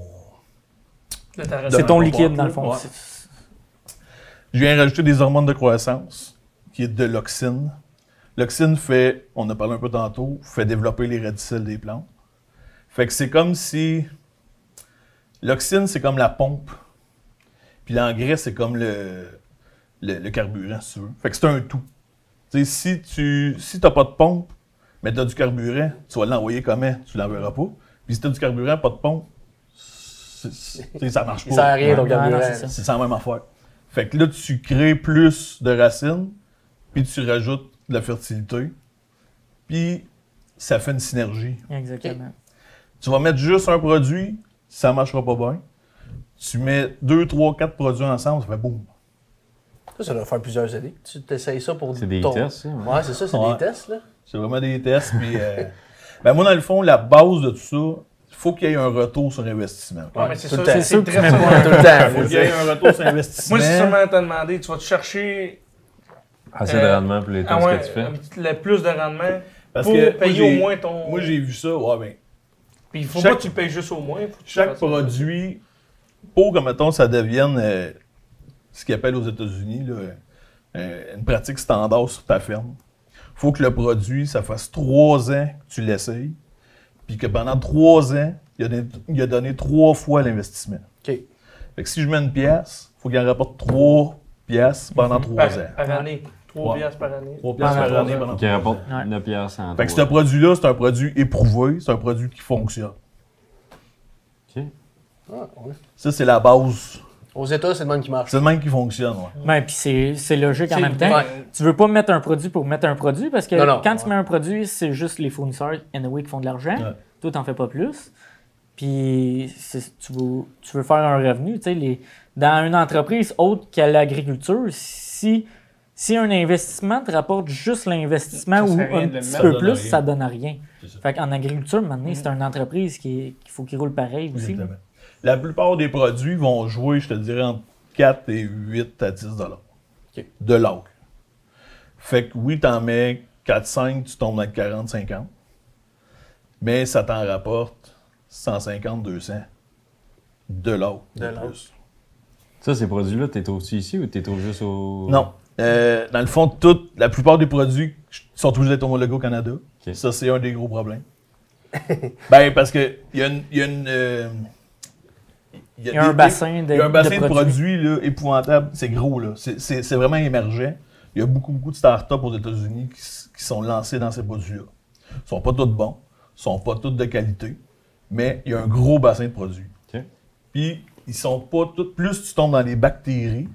[SPEAKER 4] De ta
[SPEAKER 6] De
[SPEAKER 5] C'est
[SPEAKER 4] recette.
[SPEAKER 5] ton
[SPEAKER 6] ma
[SPEAKER 5] liquide,
[SPEAKER 6] boîte,
[SPEAKER 5] dans le
[SPEAKER 6] là.
[SPEAKER 5] fond.
[SPEAKER 6] Ouais.
[SPEAKER 5] C'est-
[SPEAKER 6] Je viens rajouter des hormones de croissance, qui est de l'auxine. L'auxine fait, on a parlé un peu tantôt, fait développer les radicelles des plantes. Fait que c'est comme si... L'auxine, c'est comme la pompe. Puis l'engrais, c'est comme le carburant, si tu veux. Fait que c'est un tout. Tu sais, si t'as pas de pompe, mais t'as du carburant, tu vas l'envoyer comment? Tu l'enverras pas. Puis si t'as du carburant, pas de pompe, tu sais, ça marche
[SPEAKER 1] Il
[SPEAKER 6] pas.
[SPEAKER 1] sert à rien, ton
[SPEAKER 5] Ouais, non,
[SPEAKER 1] carburant.
[SPEAKER 5] c'est ça.
[SPEAKER 6] C'est la même affaire. Fait que là, tu crées plus de racines, puis tu rajoutes de la fertilité, puis ça fait une synergie.
[SPEAKER 5] Exactement.
[SPEAKER 6] Tu vas mettre juste un produit, ça marchera pas bien. Tu mets 2, 3, 4 produits ensemble, ça fait boum.
[SPEAKER 1] Ça doit faire plusieurs années. Tu t'essayes ça pour
[SPEAKER 3] C'est des
[SPEAKER 1] ton...
[SPEAKER 3] tests, ça.
[SPEAKER 1] Ouais, c'est ça, c'est
[SPEAKER 6] Ouais.
[SPEAKER 1] des tests, là.
[SPEAKER 6] C'est vraiment des tests. Puis, ben moi, dans le fond, la base de tout ça, il faut qu'il y ait un retour sur investissement.
[SPEAKER 4] Ouais, mais c'est
[SPEAKER 1] Tout
[SPEAKER 4] ça,
[SPEAKER 1] le temps.
[SPEAKER 4] c'est
[SPEAKER 5] sûr que
[SPEAKER 4] très
[SPEAKER 5] tu mets
[SPEAKER 4] ça.
[SPEAKER 1] Tout le
[SPEAKER 6] Il
[SPEAKER 1] temps.
[SPEAKER 6] faut qu'il y ait un retour sur investissement.
[SPEAKER 4] Moi, c'est sûrement t'as demandé, tu vas te chercher
[SPEAKER 3] Assez de rendement pour les tests que tu fais.
[SPEAKER 4] le plus de rendement
[SPEAKER 6] Parce
[SPEAKER 4] pour
[SPEAKER 6] que
[SPEAKER 4] payer
[SPEAKER 6] moi,
[SPEAKER 4] au moins ton...
[SPEAKER 6] Moi, j'ai vu ça. Ouais, ben,
[SPEAKER 4] Puis il faut
[SPEAKER 6] chaque-
[SPEAKER 4] pas que tu le payes juste au moins. Faut que tu
[SPEAKER 6] chaque
[SPEAKER 4] fasses ça.
[SPEAKER 6] produit, pour que, mettons, ça devienne ce qu'ils appellent aux États-Unis là, une pratique standard sur ta ferme, il faut que le produit, ça fasse 3 ans que tu l'essayes, puis que pendant 3 ans, il a donné 3 fois l'investissement.
[SPEAKER 1] OK.
[SPEAKER 6] Fait que si je mets une pièce, il faut qu'il en rapporte 3 pièces pendant 3 ans.
[SPEAKER 4] Par année. 3
[SPEAKER 6] Ouais.
[SPEAKER 4] piastres par année.
[SPEAKER 6] 3 pièces
[SPEAKER 5] Pendant
[SPEAKER 6] par année
[SPEAKER 5] 3 ans.
[SPEAKER 6] pendant
[SPEAKER 3] Qui
[SPEAKER 6] 3 ans.
[SPEAKER 3] rapporte
[SPEAKER 5] Ouais.
[SPEAKER 3] 9 piastres en
[SPEAKER 6] Fait que ce
[SPEAKER 3] trois.
[SPEAKER 6] produit-là, c'est un produit éprouvé, c'est un produit qui fonctionne.
[SPEAKER 3] Ok.
[SPEAKER 1] Ah, ouais.
[SPEAKER 6] Ça, c'est la base.
[SPEAKER 1] Aux États, c'est le même qui marche.
[SPEAKER 6] C'est le même qui fonctionne, ouais.
[SPEAKER 5] Ben, puis c'est logique en
[SPEAKER 4] C'est-
[SPEAKER 5] même temps.
[SPEAKER 1] Ouais.
[SPEAKER 5] Tu veux pas mettre un produit pour mettre un produit parce que
[SPEAKER 1] Non, non.
[SPEAKER 5] quand tu mets un produit, c'est juste les fournisseurs anyway qui font de l'argent.
[SPEAKER 6] Ouais.
[SPEAKER 5] Toi, t'en fais pas plus. Puis tu veux faire un revenu. Tu sais, dans une entreprise autre qu'à l'agriculture, si Si un investissement te rapporte juste l'investissement
[SPEAKER 4] Ça
[SPEAKER 5] ou
[SPEAKER 4] sert à rien
[SPEAKER 5] un
[SPEAKER 4] de le
[SPEAKER 5] petit
[SPEAKER 4] mettre.
[SPEAKER 5] peu
[SPEAKER 6] Ça donne
[SPEAKER 5] plus,
[SPEAKER 6] rien.
[SPEAKER 5] ça donne à rien.
[SPEAKER 6] C'est ça.
[SPEAKER 5] Fait qu'en agriculture, maintenant, c'est une entreprise qu'il faut qu'il roule pareil aussi. là.
[SPEAKER 6] Exactement. La plupart des produits vont jouer, je te dirais, entre 4 et 8 à 10
[SPEAKER 1] OK.
[SPEAKER 6] de l'or. Fait que oui, t'en mets 4-5, tu tombes dans le 40-50. Mais ça t'en rapporte 150-200 de l'or.
[SPEAKER 1] De l'or.
[SPEAKER 6] plus.
[SPEAKER 3] Ça, ces produits-là, t'es aussi ici ou t'es juste au.
[SPEAKER 6] Non. Dans le fond, la plupart des produits sont obligés d'être homologués au Canada.
[SPEAKER 3] OK.
[SPEAKER 6] Ça, c'est un des gros problèmes. Ben, parce que il y a une
[SPEAKER 5] Il y a un bassin de
[SPEAKER 6] il y a un bassin de
[SPEAKER 5] produits.
[SPEAKER 6] produits là, épouvantable. C'est gros, là. C'est vraiment émergent. Il y a beaucoup de startups aux États-Unis qui sont lancés dans ces produits-là. Ils sont pas tous bons, ils sont pas tous de qualité, mais il y a un gros bassin de produits.
[SPEAKER 3] OK.
[SPEAKER 6] Puis, ils sont pas tous. Plus tu tombes dans les bactéries,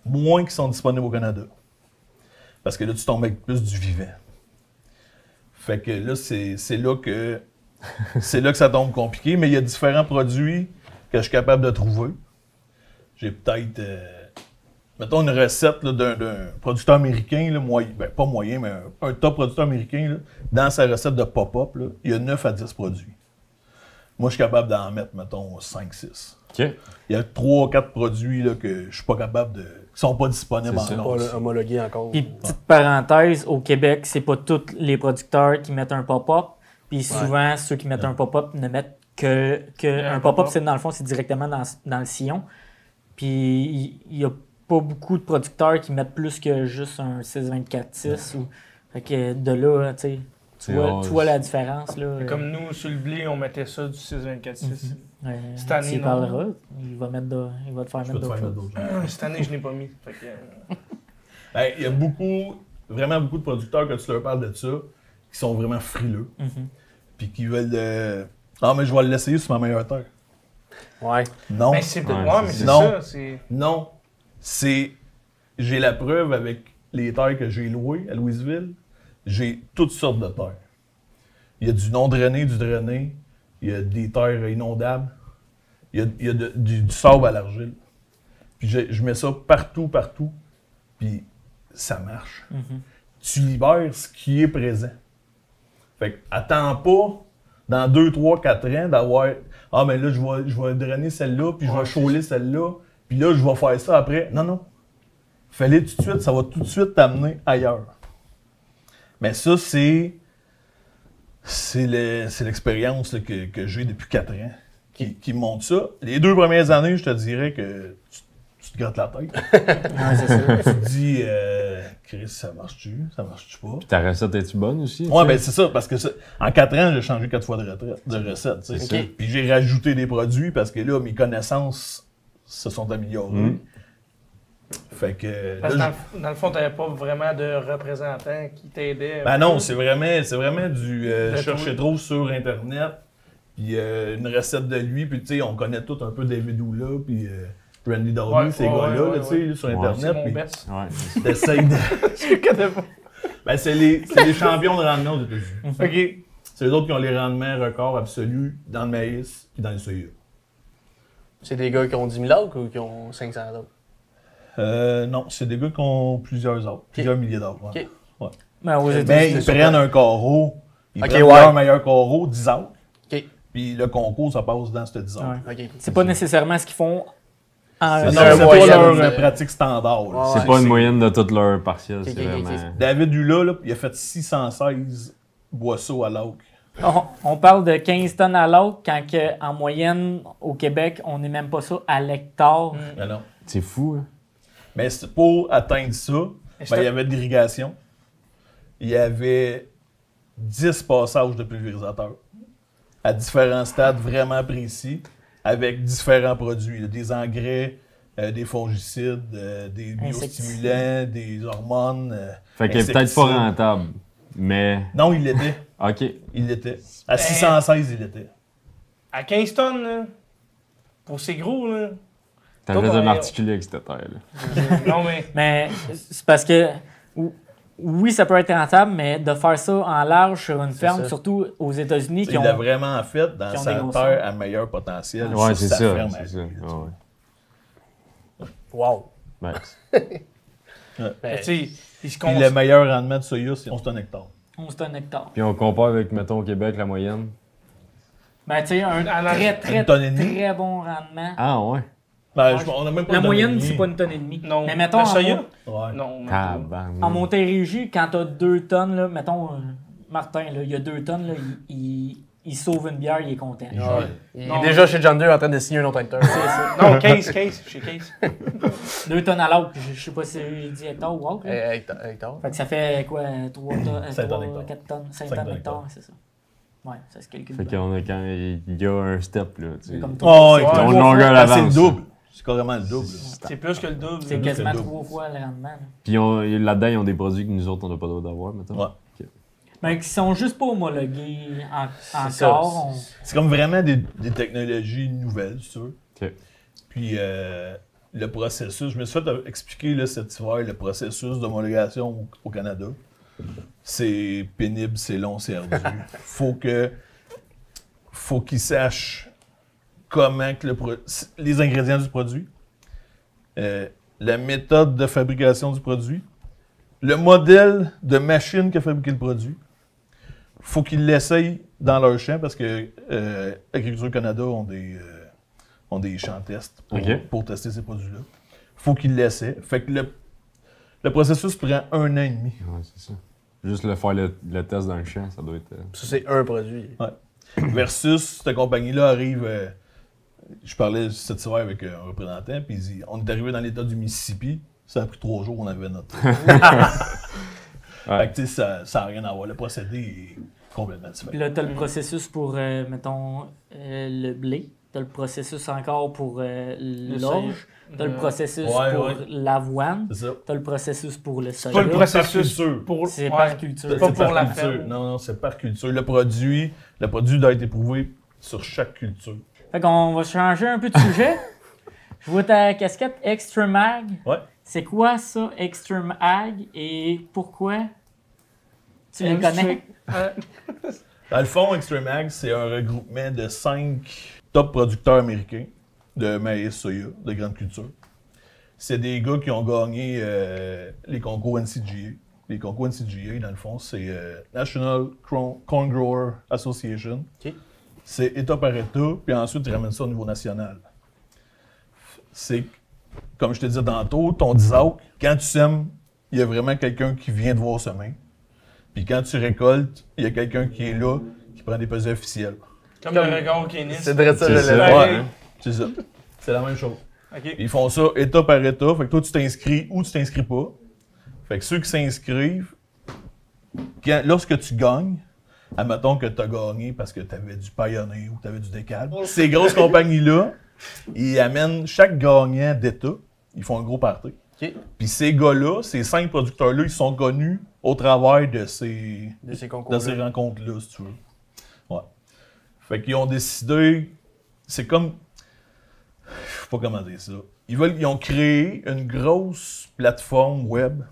[SPEAKER 6] moins qu'ils sont disponibles au Canada. Parce que là, tu tombes avec plus du vivant. Fait que là, c'est là que ça tombe compliqué, mais il y a différents produits que je suis capable de trouver. J'ai peut-être, mettons, une recette là, d'un producteur américain, là, pas moyen, mais un top producteur américain, là, dans sa recette de pop-up, là, il y a 9 à 10 produits. Moi, je suis capable d'en mettre, mettons, 5-6.
[SPEAKER 3] OK.
[SPEAKER 6] Il y a 3-4 produits là, que je suis pas capable de. Qui sont pas disponibles
[SPEAKER 3] C'est ça.
[SPEAKER 6] en
[SPEAKER 1] Pas
[SPEAKER 6] Nord.
[SPEAKER 1] homologué encore.
[SPEAKER 5] Puis, petite parenthèse, au Québec, c'est pas tous les producteurs qui mettent un pop-up. Puis souvent, ceux qui mettent un pop-up ne mettent que un pop-up, c'est dans le fond, c'est directement dans le sillon. Puis il y a pas beaucoup de producteurs qui mettent plus que juste un 6-24-6. Fait que de là, tu sais, tu vois la différence. Là.
[SPEAKER 4] Comme nous, sur le blé, on mettait ça du 6-24-6. Cette année,
[SPEAKER 5] s'il
[SPEAKER 4] non.
[SPEAKER 5] parlera, il va te faire
[SPEAKER 6] Je
[SPEAKER 5] mettre
[SPEAKER 6] peux te
[SPEAKER 5] d'autres
[SPEAKER 6] faire
[SPEAKER 5] choses.
[SPEAKER 6] d'autres choses.
[SPEAKER 4] Cette année, je n'ai pas mis. Fait que,
[SPEAKER 6] Ben, il y a vraiment beaucoup de producteurs, que tu leur parles de ça, qui sont vraiment frileux. Puis qui veulent. Ah, mais je vais l'essayer sur ma meilleure terre.
[SPEAKER 1] Ouais.
[SPEAKER 6] Non.
[SPEAKER 4] mais c'est
[SPEAKER 3] Ouais,
[SPEAKER 4] mais c'est
[SPEAKER 6] non.
[SPEAKER 4] ça. C'est...
[SPEAKER 6] Non. J'ai la preuve avec les terres que j'ai louées à Louisville. J'ai toutes sortes de terres. Il y a du non drainé, du drainé. Il y a des terres inondables. Il y a du sable à l'argile. Puis je mets ça partout. Puis ça marche. Tu libères ce qui est présent. Fait que attends pas dans 2, 3, 4 ans d'avoir ah mais là je vais drainer celle-là, puis je vais chauler celle-là, puis là je vais faire ça après. Non. Fais-le tout de suite, ça va tout de suite t'amener ailleurs. Mais ça, c'est l'expérience là, que j'ai depuis 4 ans qui me montre ça. Les 2 premières années, je te dirais que tu te grattes la tête.
[SPEAKER 5] Ouais, c'est ça.
[SPEAKER 6] Tu te dis, Chris, ça marche-tu? Ça marche-tu pas?
[SPEAKER 3] Ta recette est-tu bonne aussi?
[SPEAKER 6] Ouais, ben c'est ça, parce que en 4 ans, j'ai changé 4 fois de recette. Tu sais.
[SPEAKER 3] C'est ça.
[SPEAKER 6] Puis j'ai rajouté des produits parce que là, mes connaissances se sont améliorées. Fait que.
[SPEAKER 4] Parce que
[SPEAKER 6] là,
[SPEAKER 4] dans le fond, tu n'avais pas vraiment de représentant qui t'aidait.
[SPEAKER 6] ben non, c'est vraiment du
[SPEAKER 4] De
[SPEAKER 6] chercher trop sur Internet, puis une recette de lui, puis tu sais, on connaît tous un peu David Oula, puis Randy Dowdy, ces gars-là, là, tu sais, sur
[SPEAKER 3] Ouais.
[SPEAKER 6] Internet.
[SPEAKER 4] C'est mon
[SPEAKER 6] puis
[SPEAKER 4] best.
[SPEAKER 3] Ouais, c'est ça.
[SPEAKER 6] t'essayes de.
[SPEAKER 4] Je connais pas.
[SPEAKER 6] Ben, c'est les champions de rendement aux États-Unis.
[SPEAKER 4] OK.
[SPEAKER 6] C'est eux autres qui ont les rendements records absolus dans le maïs puis dans le soya.
[SPEAKER 1] C'est des gars qui ont 10 000 acres ou qui ont 500 acres?
[SPEAKER 6] Non, c'est des gars qui ont plusieurs acres, plusieurs milliers d'acres. Ouais.
[SPEAKER 1] Ok.
[SPEAKER 5] Ben, aux
[SPEAKER 6] Mais
[SPEAKER 5] États-Unis,
[SPEAKER 6] ils prennent un carreau, ils
[SPEAKER 1] Ok,
[SPEAKER 6] prennent
[SPEAKER 1] ouais.
[SPEAKER 6] leur meilleur carreau, 10 acres,
[SPEAKER 1] OK.
[SPEAKER 6] puis le concours, ça passe dans ce 10 acres.
[SPEAKER 5] Ouais.
[SPEAKER 1] OK.
[SPEAKER 5] c'est pas nécessairement ce qu'ils font en
[SPEAKER 6] C'est
[SPEAKER 1] Non,
[SPEAKER 6] pas
[SPEAKER 1] moyenne,
[SPEAKER 6] leur
[SPEAKER 1] mais-
[SPEAKER 6] pratique standard. là.
[SPEAKER 1] Ouais,
[SPEAKER 3] C'est pas une moyenne de toutes leurs partiels,
[SPEAKER 1] Ok,
[SPEAKER 3] c'est
[SPEAKER 1] ok, ok.
[SPEAKER 3] vraiment.
[SPEAKER 6] David Hula, là, il a fait 616 boisseaux à l'autre.
[SPEAKER 5] On parle de 15 tonnes à l'autre, quand que, en moyenne, au Québec, on n'est même pas ça à l'hectare.
[SPEAKER 6] Mais non.
[SPEAKER 3] C'est fou, hein?
[SPEAKER 6] Mais pour atteindre ça, ben, il y avait de l'irrigation. Il y avait 10 passages de pulvérisateur à différents stades vraiment précis, avec différents produits. Là, des engrais, des fongicides, des biostimulants, des hormones.
[SPEAKER 3] Fait qu'il est peut-être
[SPEAKER 6] insecticides.
[SPEAKER 3] pas rentable, mais.
[SPEAKER 6] Non, il l'était.
[SPEAKER 3] OK.
[SPEAKER 6] Il l'était. À 616, il l'était.
[SPEAKER 4] À 15 tonnes, là, pour ces gros, là.
[SPEAKER 3] T'avais
[SPEAKER 4] Toi,
[SPEAKER 3] un
[SPEAKER 4] ben,
[SPEAKER 3] articulé avec cette terre-là.
[SPEAKER 4] Non, mais.
[SPEAKER 5] Mais c'est parce que, oui, ça peut être rentable, mais de faire ça en large sur une ferme,
[SPEAKER 1] ça.
[SPEAKER 5] surtout aux États-Unis, qui
[SPEAKER 6] Il
[SPEAKER 5] ont...
[SPEAKER 6] l'a vraiment fait dans
[SPEAKER 5] qui ont
[SPEAKER 6] sa
[SPEAKER 5] des grosses
[SPEAKER 6] terre à meilleur potentiel.
[SPEAKER 3] Ouais,
[SPEAKER 6] sur
[SPEAKER 3] c'est
[SPEAKER 6] sa
[SPEAKER 3] ça.
[SPEAKER 6] ferme à
[SPEAKER 3] C'est ça.
[SPEAKER 6] lui.
[SPEAKER 3] Ouais, ouais.
[SPEAKER 1] Wow.
[SPEAKER 3] Ben,
[SPEAKER 4] Tu sais, ils se
[SPEAKER 6] Puis le meilleur rendement de soya, c'est 11 tonnes hectares.
[SPEAKER 5] 11 tonnes hectares.
[SPEAKER 3] Puis on compare avec, mettons, au Québec, la moyenne.
[SPEAKER 5] Ben, tu sais, un
[SPEAKER 6] Une tonne et demie.
[SPEAKER 5] très bon rendement.
[SPEAKER 3] Ah, ouais.
[SPEAKER 6] Ben, on a même pas
[SPEAKER 5] La
[SPEAKER 6] une tonne et
[SPEAKER 5] moyenne,
[SPEAKER 6] demie.
[SPEAKER 5] c'est pas une tonne et demie.
[SPEAKER 4] Non,
[SPEAKER 5] mais mettons,
[SPEAKER 4] le soya?
[SPEAKER 6] Ouais.
[SPEAKER 4] Non, mais
[SPEAKER 5] en Montérégie, quand t'as 2 tonnes, là, mettons, Martin, là, il y a 2 tonnes, là, il sauve une bière, il est content.
[SPEAKER 1] Il est déjà chez John Deere en train de signer un autre tracteur.
[SPEAKER 5] C'est ça.
[SPEAKER 4] non, Case, chez Case.
[SPEAKER 5] 2 tonnes à l'autre, je sais pas si j'ai dit hectare ou autre.
[SPEAKER 1] Hectare.
[SPEAKER 5] Fait que ça fait quoi, 3 tonnes,
[SPEAKER 6] 5 tonnes hectares.
[SPEAKER 5] 4 tonnes, 5
[SPEAKER 6] 5
[SPEAKER 5] tonnes
[SPEAKER 6] tonnes
[SPEAKER 5] hectares, c'est ça. Ouais, ça se calcule
[SPEAKER 3] Fait
[SPEAKER 5] bien.
[SPEAKER 3] qu'on a quand il y a un step, là. Tu sais.
[SPEAKER 5] Comme
[SPEAKER 6] Oh,
[SPEAKER 5] toi.
[SPEAKER 6] ouais,
[SPEAKER 3] Ton longueur
[SPEAKER 6] Ah, c'est le
[SPEAKER 3] d'avance.
[SPEAKER 6] double. C'est carrément le double.
[SPEAKER 4] C'est plus que le double.
[SPEAKER 5] C'est
[SPEAKER 6] le
[SPEAKER 5] quasiment
[SPEAKER 6] double.
[SPEAKER 5] 3 fois le rendement. Là.
[SPEAKER 3] Puis là-dedans, ils ont des produits que nous autres, on n'a pas le droit d'avoir, mettons.
[SPEAKER 6] Ouais.
[SPEAKER 5] Mais qui sont juste pas homologués
[SPEAKER 1] ça.
[SPEAKER 5] encore.
[SPEAKER 6] C'est comme vraiment des technologies nouvelles, si tu veux.
[SPEAKER 3] OK.
[SPEAKER 6] Puis le processus, je me suis fait expliquer là, cet hiver le processus d'homologation au Canada. C'est pénible, c'est long, c'est ardu. Faut qu'ils sachent comment que les ingrédients du produit, la méthode de fabrication du produit, le modèle de machine qui a fabriqué le produit. Faut qu'ils l'essayent dans leur champ parce que Agriculture Canada ont des champs tests pour tester ces produits-là. Faut qu'ils l'essaient. Fait que le processus prend 1 an et demi.
[SPEAKER 3] Ouais, c'est ça. Juste faire le test dans le champ, ça doit être...
[SPEAKER 1] Ça, c'est un produit.
[SPEAKER 6] Ouais. Versus, cette compagnie-là arrive... je parlais cet hiver avec un représentant, puis il dit on est arrivé dans l'État du Mississippi, ça a pris 3 jours, on avait notre... Fait que, tu sais, ça n'a rien à voir. Le procédé est complètement différent.
[SPEAKER 5] Puis là, tu as le processus pour, mettons, le blé. Tu as le processus encore pour l'orge. Tu as le processus pour l'avoine.
[SPEAKER 6] C'est ça.
[SPEAKER 5] Tu as le processus pour le soya.
[SPEAKER 4] Pas le processus
[SPEAKER 6] culture.
[SPEAKER 4] pour...
[SPEAKER 5] C'est
[SPEAKER 4] ouais.
[SPEAKER 5] par culture.
[SPEAKER 4] C'est pas pour la
[SPEAKER 6] culture.
[SPEAKER 4] ferme.
[SPEAKER 6] Non, c'est par culture. Le produit doit être éprouvé sur chaque culture.
[SPEAKER 5] Fait qu'on va changer un peu de sujet. Je vois ta casquette Extra Mag.
[SPEAKER 6] Ouais.
[SPEAKER 5] C'est quoi ça, Extra Mag, et pourquoi tu le connais?
[SPEAKER 6] Dans le fond, Extreme Ag, c'est un regroupement de 5 top producteurs américains de maïs, soya, de grande culture. C'est des gars qui ont gagné les concours NCGA. Les concours NCGA, dans le fond, c'est National Corn Grower Association.
[SPEAKER 1] OK.
[SPEAKER 6] C'est État par État, puis ensuite, ils ramènent ça au niveau national. C'est, comme je te disais tantôt, ton 10 acres, quand tu sèmes, il y a vraiment quelqu'un qui vient te voir semer. Puis quand tu récoltes, il y a quelqu'un qui est là, qui prend des pesées officielles.
[SPEAKER 4] Comme le regard au Kénis.
[SPEAKER 1] C'est vrai ça,
[SPEAKER 3] C'est
[SPEAKER 1] je
[SPEAKER 3] ça.
[SPEAKER 1] l'ai.
[SPEAKER 6] Ouais, c'est ça. C'est la même chose.
[SPEAKER 4] OK.
[SPEAKER 6] Ils font ça État par État. Fait que toi, tu t'inscris ou tu t'inscris pas. Fait que ceux qui s'inscrivent, lorsque tu gagnes, admettons que tu as gagné parce que tu avais du Pioneer ou tu avais du Décal, ces grosses compagnies-là, ils amènent chaque gagnant d'État, ils font un gros party.
[SPEAKER 1] OK.
[SPEAKER 6] Puis ces gars-là, ces 5 producteurs-là, ils sont connus au travers de ces
[SPEAKER 1] concours.
[SPEAKER 6] rencontres-là, si tu veux. Ouais. Fait qu'ils ont décidé, c'est comme, je sais pas comment dire ça. Ils ont créé une grosse plateforme web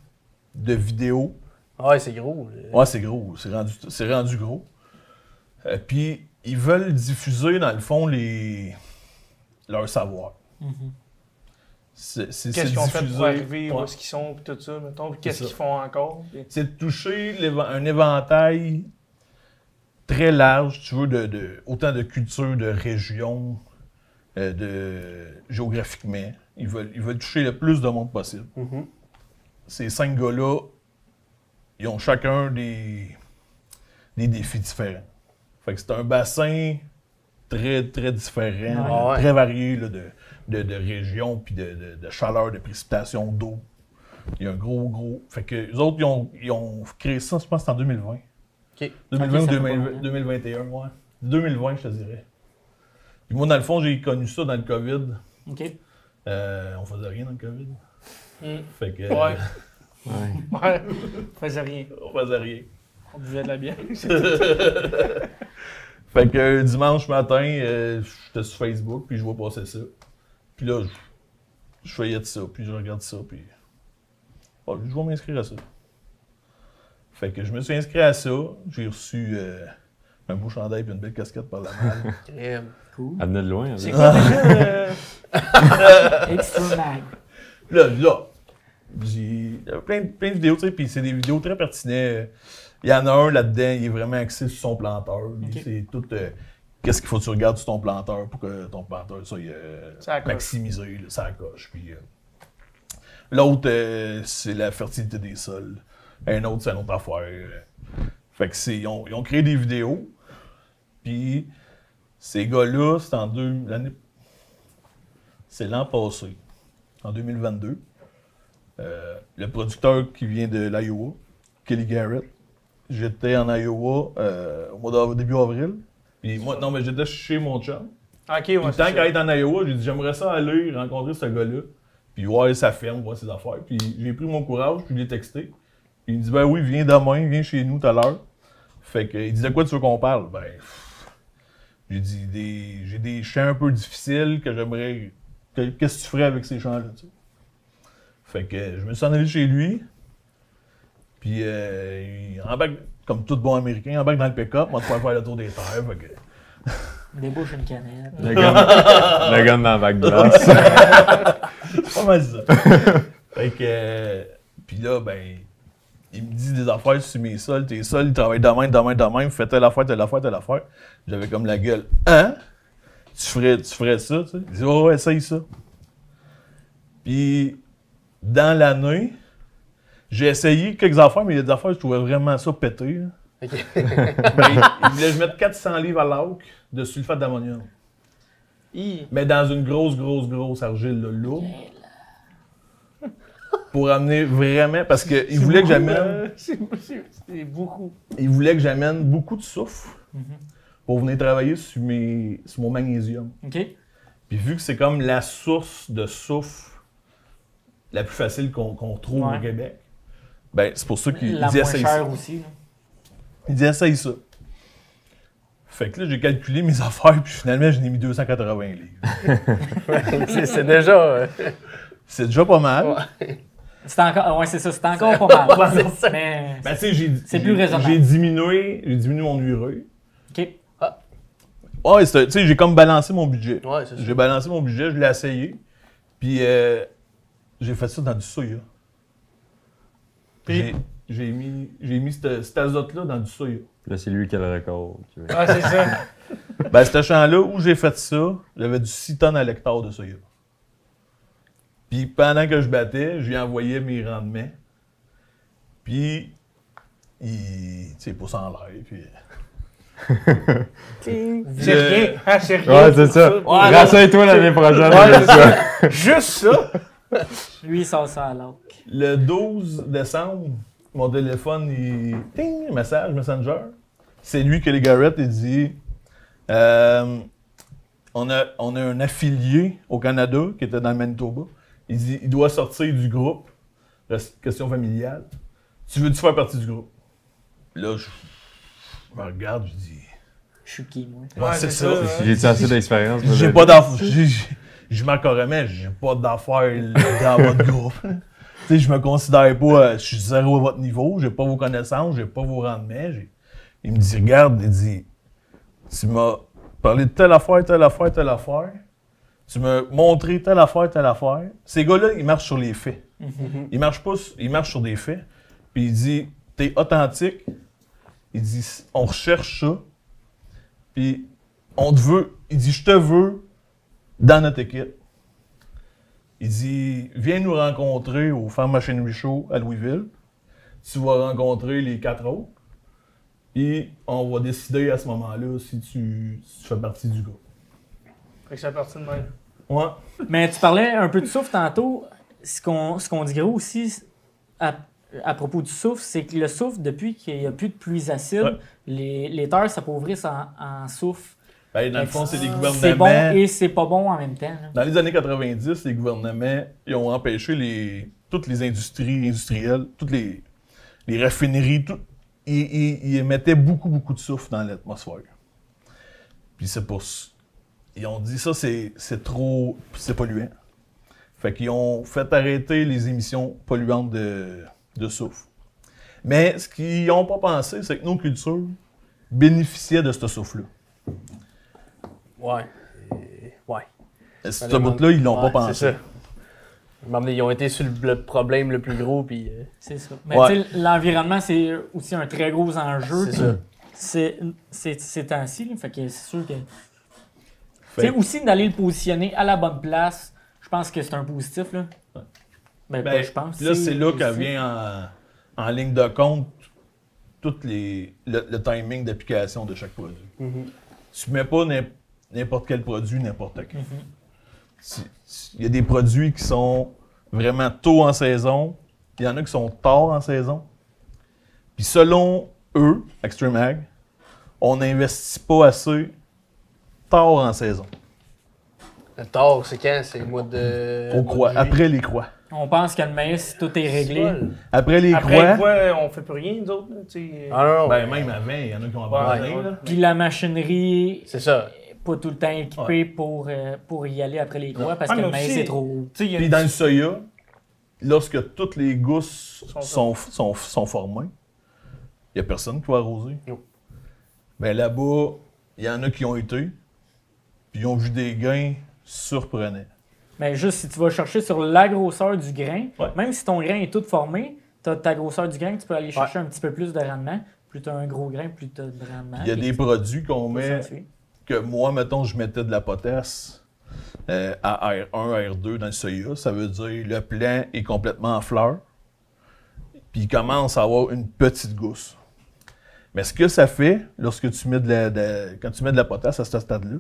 [SPEAKER 6] de vidéos.
[SPEAKER 1] Ouais, c'est gros.
[SPEAKER 6] Ouais, c'est gros. C'est rendu gros. Puis, ils veulent diffuser, dans le fond, leur savoir.
[SPEAKER 4] Qu'est-ce qu'ils ont fait pour arriver, où est-ce qu'ils sont, puis tout ça, mettons, puis qu'est-ce qu'ils font encore. Puis...
[SPEAKER 6] C'est de toucher un éventail très large, tu veux, autant de cultures, de régions, géographiquement. Ils veulent toucher le plus de monde possible.
[SPEAKER 1] Mm-hmm.
[SPEAKER 6] Ces 5 gars-là, ils ont chacun des défis différents. Fait que c'est un bassin très, très différent, très varié là, de régions, puis de chaleur, de précipitation, d'eau. Il y a un gros... Fait que les autres, ils ont créé ça, je pense que c'est en 2020.
[SPEAKER 1] OK.
[SPEAKER 6] 2020 ou 2021, ouais. 2020, je te dirais. Puis moi, dans le fond, j'ai connu ça dans le COVID.
[SPEAKER 5] OK.
[SPEAKER 6] On faisait rien dans le COVID. Fait que...
[SPEAKER 4] Ouais. Ouais. On faisait rien.
[SPEAKER 6] On faisait rien.
[SPEAKER 4] On buvait de la bière.
[SPEAKER 6] Fait que dimanche matin, j'étais sur Facebook, puis je vois passer ça. Puis là, je feuillette ça, puis je regarde ça, puis... Oh, je vais m'inscrire à ça. Fait que je me suis inscrit à ça. J'ai reçu un beau chandail et une belle casquette par la malle.
[SPEAKER 5] Cool.
[SPEAKER 3] Elle venait de loin.
[SPEAKER 4] C'est quoi déjà
[SPEAKER 5] Extra Mag.
[SPEAKER 6] Là, Il y avait plein de vidéos, tu sais, puis c'est des vidéos très pertinentes. Il y en a un là-dedans, il est vraiment axé sur son planteur.
[SPEAKER 5] Ok.
[SPEAKER 6] C'est tout qu'est-ce qu'il faut que tu regardes sur ton planteur pour que ton planteur soit maximisé, là, ça coche. Puis, l'autre, c'est la fertilité des sols. Un autre, c'est une autre affaire. Fait que ils ont créé des vidéos. Puis ces gars-là, c'est l'an passé, en 2022. Le producteur qui vient de l'Iowa, Kelly Garrett. J'étais en Iowa au début avril. Puis moi, non, mais j'étais chez mon chum.
[SPEAKER 4] Ok,
[SPEAKER 6] Puis
[SPEAKER 4] ouais.
[SPEAKER 6] tant qu'à être en Iowa, j'ai dit j'aimerais ça aller rencontrer ce gars-là. Puis voir sa ferme, voir ses affaires. Puis j'ai pris mon courage, puis je l'ai texté. Puis il me dit ben oui, viens demain, viens chez nous tout à l'heure. Fait que il disait quoi tu veux qu'on parle? Ben j'ai dit j'ai des champs un peu difficiles que j'aimerais. Qu'est-ce que tu ferais avec ces champs-là? Tu sais? Fait que je me suis en allé chez lui. Puis il embarque, comme tout bon Américain, il embarque dans le pick-up, on va pouvoir faire le tour des terres. Fait que...
[SPEAKER 5] Débouche une canette.
[SPEAKER 3] Le gun dans la bac de glace.
[SPEAKER 6] C'est pas mal ça. Fait que. Puis là, ben. Il me dit des affaires sur mes sols. Tes sols, ils travaillent de même, fais telle affaire. J'avais comme la gueule. Hein? Tu ferais ça, tu sais? Il dit, oh, ouais, essaye ça. Puis, dans l'année, j'ai essayé quelques affaires, mais il y a des affaires, je trouvais vraiment ça pété.
[SPEAKER 1] Ok.
[SPEAKER 6] Ben, il voulait que je mette 400 livres à l'auque de sulfate d'ammonium. Mais dans une grosse argile, là, lourde. Pour amener vraiment. Parce qu'il voulait que j'amène.
[SPEAKER 4] C'est beaucoup.
[SPEAKER 6] Il voulait que j'amène beaucoup de soufre pour venir travailler sur mon magnésium.
[SPEAKER 5] OK.
[SPEAKER 6] Puis vu que c'est comme la source de soufre la plus facile qu'on trouve au Québec, ben c'est pour ça qu'il dit essaye ça.
[SPEAKER 5] Aussi, là.
[SPEAKER 6] Il dit essaye ça. Fait que là, j'ai calculé mes affaires, puis finalement, je n'ai mis 280 livres.
[SPEAKER 1] C'est déjà.
[SPEAKER 6] C'est déjà pas mal.
[SPEAKER 1] Ouais.
[SPEAKER 5] C'est encore, ouais, c'est ça, c'est encore pas mal.
[SPEAKER 1] C'est ça.
[SPEAKER 5] Mais
[SPEAKER 6] Ben, tu sais,
[SPEAKER 5] c'est plus raisonnable.
[SPEAKER 6] J'ai diminué mon urée.
[SPEAKER 5] OK.
[SPEAKER 6] Ouais, tu sais, j'ai comme balancé mon budget.
[SPEAKER 1] Ouais, c'est ça.
[SPEAKER 6] J'ai balancé mon budget, je l'ai essayé. Puis j'ai fait ça dans du soya.
[SPEAKER 4] Puis?
[SPEAKER 6] J'ai mis cet azote-là dans du soya.
[SPEAKER 3] Là, c'est lui qui a le record.
[SPEAKER 4] Ah, c'est ça.
[SPEAKER 6] Ben, ce champ-là, où j'ai fait ça, j'avais du 6 tonnes à l'hectare de soya. Puis pendant que je battais, je lui envoyais mes rendements. Puis, tu sais, pousse en l'air. Puis...
[SPEAKER 4] C'est rien. Ah, c'est rien.
[SPEAKER 3] Ouais, c'est ça. Rasseye-toi l'année prochaine.
[SPEAKER 4] Ouais, c'est ça. Juste ça.
[SPEAKER 5] Lui, il sort ça à l'autre.
[SPEAKER 6] Le 12 décembre, mon téléphone, il... Ting, message, Messenger. C'est lui que les Garrett, il dit... on a un affilié au Canada qui était dans le Manitoba. Il dit il doit sortir du groupe. Question familiale. Tu veux-tu faire partie du groupe? Là, je me regarde, je dis...
[SPEAKER 5] Je suis qui, moi?
[SPEAKER 6] Ouais, c'est ça.
[SPEAKER 3] J'ai-tu assez d'expérience?
[SPEAKER 6] J'ai pas d'affaires. Je m'en carrément, j'ai pas d'affaires dans votre groupe. Tu sais, je me considère pas... Je suis zéro à votre niveau, j'ai pas vos connaissances, j'ai pas vos rendements. Il me dit, regarde, il dit... Tu m'as parlé de telle affaire. Tu m'as montré telle affaire. Ces gars-là, ils marchent sur les faits. Ils marchent sur des faits. Puis il dit, t'es authentique. Il dit, on recherche ça. Puis on te veut. Il dit, je te veux dans notre équipe. Il dit, viens nous rencontrer au Farm Machinery Show à Louisville. Tu vas rencontrer les 4 autres. Et on va décider à ce moment-là si tu fais partie du groupe.
[SPEAKER 4] Fait que c'est parti de même.
[SPEAKER 6] Ouais.
[SPEAKER 5] Mais tu parlais un peu de soufre tantôt. Ce qu'on dit gros aussi à propos du soufre, c'est que le soufre, depuis qu'il n'y a plus de pluies acides, les terres s'appauvrissent en soufre.
[SPEAKER 6] Ben, dans le fond, c'est des gouvernements...
[SPEAKER 5] C'est bon et c'est pas bon en même temps. Là.
[SPEAKER 6] Dans les années 90, les gouvernements ils ont empêché toutes les industries industrielles, toutes les raffineries, ils émettaient beaucoup de soufre dans l'atmosphère. Puis c'est pour ça. Ils ont dit ça, c'est trop... c'est polluant. Fait qu'ils ont fait arrêter les émissions polluantes de soufre. Mais ce qu'ils n'ont pas pensé, c'est que nos cultures bénéficiaient de ce soufre-là.
[SPEAKER 1] Ouais. Ouais.
[SPEAKER 6] Ce bout-là, ils l'ont pas pensé.
[SPEAKER 1] C'est ça. Ils ont été sur le problème le plus gros, puis...
[SPEAKER 5] C'est ça. Mais tu sais, l'environnement, c'est aussi un très gros enjeu.
[SPEAKER 1] C'est ça.
[SPEAKER 5] C'est temps-ci, là, fait que c'est sûr que... Tu sais, aussi d'aller le positionner à la bonne place, je pense que c'est un positif, là.
[SPEAKER 6] Ben,
[SPEAKER 5] je pense.
[SPEAKER 6] Là, c'est là qu'elle vient en ligne de compte tout le timing d'application de chaque produit. Tu mets pas n'importe quel produit, n'importe quand. Il y a des produits qui sont vraiment tôt en saison, il y en a qui sont tard en saison. Puis selon eux, Extreme Ag, on n'investit pas assez tard en saison.
[SPEAKER 1] Le tard, c'est quand? C'est le mois de...
[SPEAKER 6] Après les croix.
[SPEAKER 5] On pense que le maïs, tout est réglé.
[SPEAKER 6] Après les
[SPEAKER 4] Après
[SPEAKER 6] croix...
[SPEAKER 4] on fait plus rien, nous autres.
[SPEAKER 1] Non.
[SPEAKER 6] Ben, même avant, il y en a qui ont abandonné.
[SPEAKER 4] Ouais.
[SPEAKER 5] Puis la machinerie,
[SPEAKER 1] C'est ça.
[SPEAKER 5] pas tout le temps équipée pour y aller après les croix parce que le maïs est trop haut.
[SPEAKER 6] Puis dans le soya, lorsque toutes les gousses sont formées, il n'y a personne qui va arroser. Ben là-bas, il y en a qui ont été, puis ils ont vu des gains surprenants.
[SPEAKER 5] Mais juste si tu vas chercher sur la grosseur du grain, même si ton grain est tout formé, tu as ta grosseur du grain, tu peux aller chercher un petit peu plus de rendement. Plus tu as un gros grain, plus tu as de rendement.
[SPEAKER 6] Il y a des produits qu'on met, que moi, mettons, je mettais de la potasse à R1, R2 dans le soya. Ça veut dire le plant est complètement en fleurs, puis il commence à avoir une petite gousse. Mais ce que ça fait, lorsque tu mets quand tu mets de la potasse à ce stade-là,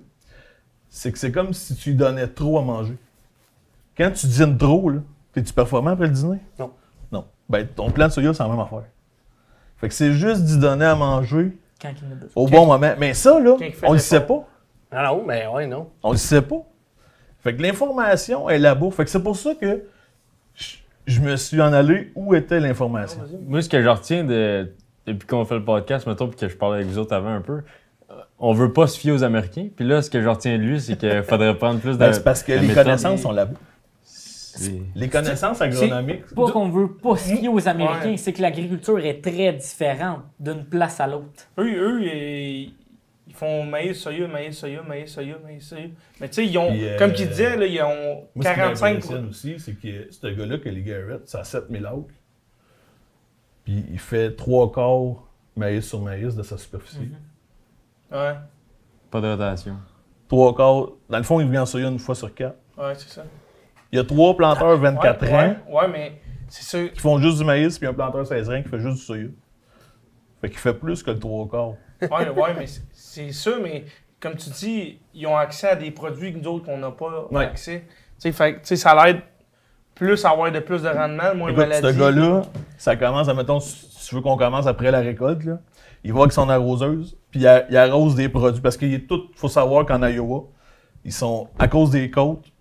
[SPEAKER 6] c'est que c'est comme si tu lui donnais trop à manger. Quand tu dînes trop, es-tu performant après le dîner? Non. Ben, ton plant de soya, c'est la même affaire. Fait que c'est juste d'y donner à manger au bon moment. Mais ça, là, on le sait pas.
[SPEAKER 1] Non, mais non.
[SPEAKER 6] On le sait pas. Fait que l'information est là-bas. Fait que c'est pour ça que je me suis en allé où était l'information.
[SPEAKER 3] Moi, ce que je retiens depuis qu'on fait le podcast, mettons, puis que je parlais avec vous autres avant un peu, on veut pas se fier aux Américains. Puis là, ce que je retiens de lui, c'est qu'il faudrait prendre plus de...
[SPEAKER 6] c'est parce que les connaissances sont là-bas. Les connaissances agronomiques...
[SPEAKER 5] C'est pas qu'on veut pas se fier aux Américains, c'est que l'agriculture est très différente d'une place à l'autre.
[SPEAKER 4] Eux, ils font maïs, soya. Mais tu sais, ils ont, comme qu'ils disaient, là, ils ont 45...
[SPEAKER 6] Ce qui m'impressionne aussi, c'est que ce gars-là, Kelly Garrett, c'est à 7000 acres. Puis il fait 3/4 maïs sur maïs de sa superficie.
[SPEAKER 4] Ouais.
[SPEAKER 3] Pas de rotation.
[SPEAKER 6] 3/4. Dans le fond, il vient en soya une fois sur 4.
[SPEAKER 4] Ouais, c'est ça.
[SPEAKER 6] Il y a 3 planteurs 24 ans
[SPEAKER 4] Ouais, mais c'est sûr.
[SPEAKER 6] qui font juste du maïs, puis un planteur 16 ans qui fait juste du soya. Fait qu'il fait plus que le 3/4.
[SPEAKER 4] Ouais, mais c'est sûr, mais comme tu dis, ils ont accès à des produits que nous autres, qu'on n'a pas accès. Tu sais, ça l'aide plus à avoir de plus de rendement, moins de maladies.
[SPEAKER 6] Ce gars-là, ça commence, admettons, si tu veux qu'on commence après la récolte, là, il va avec son arroseuse, puis il arrose des produits. Parce qu'il faut savoir qu'en Iowa, ils sont, à cause des côtes,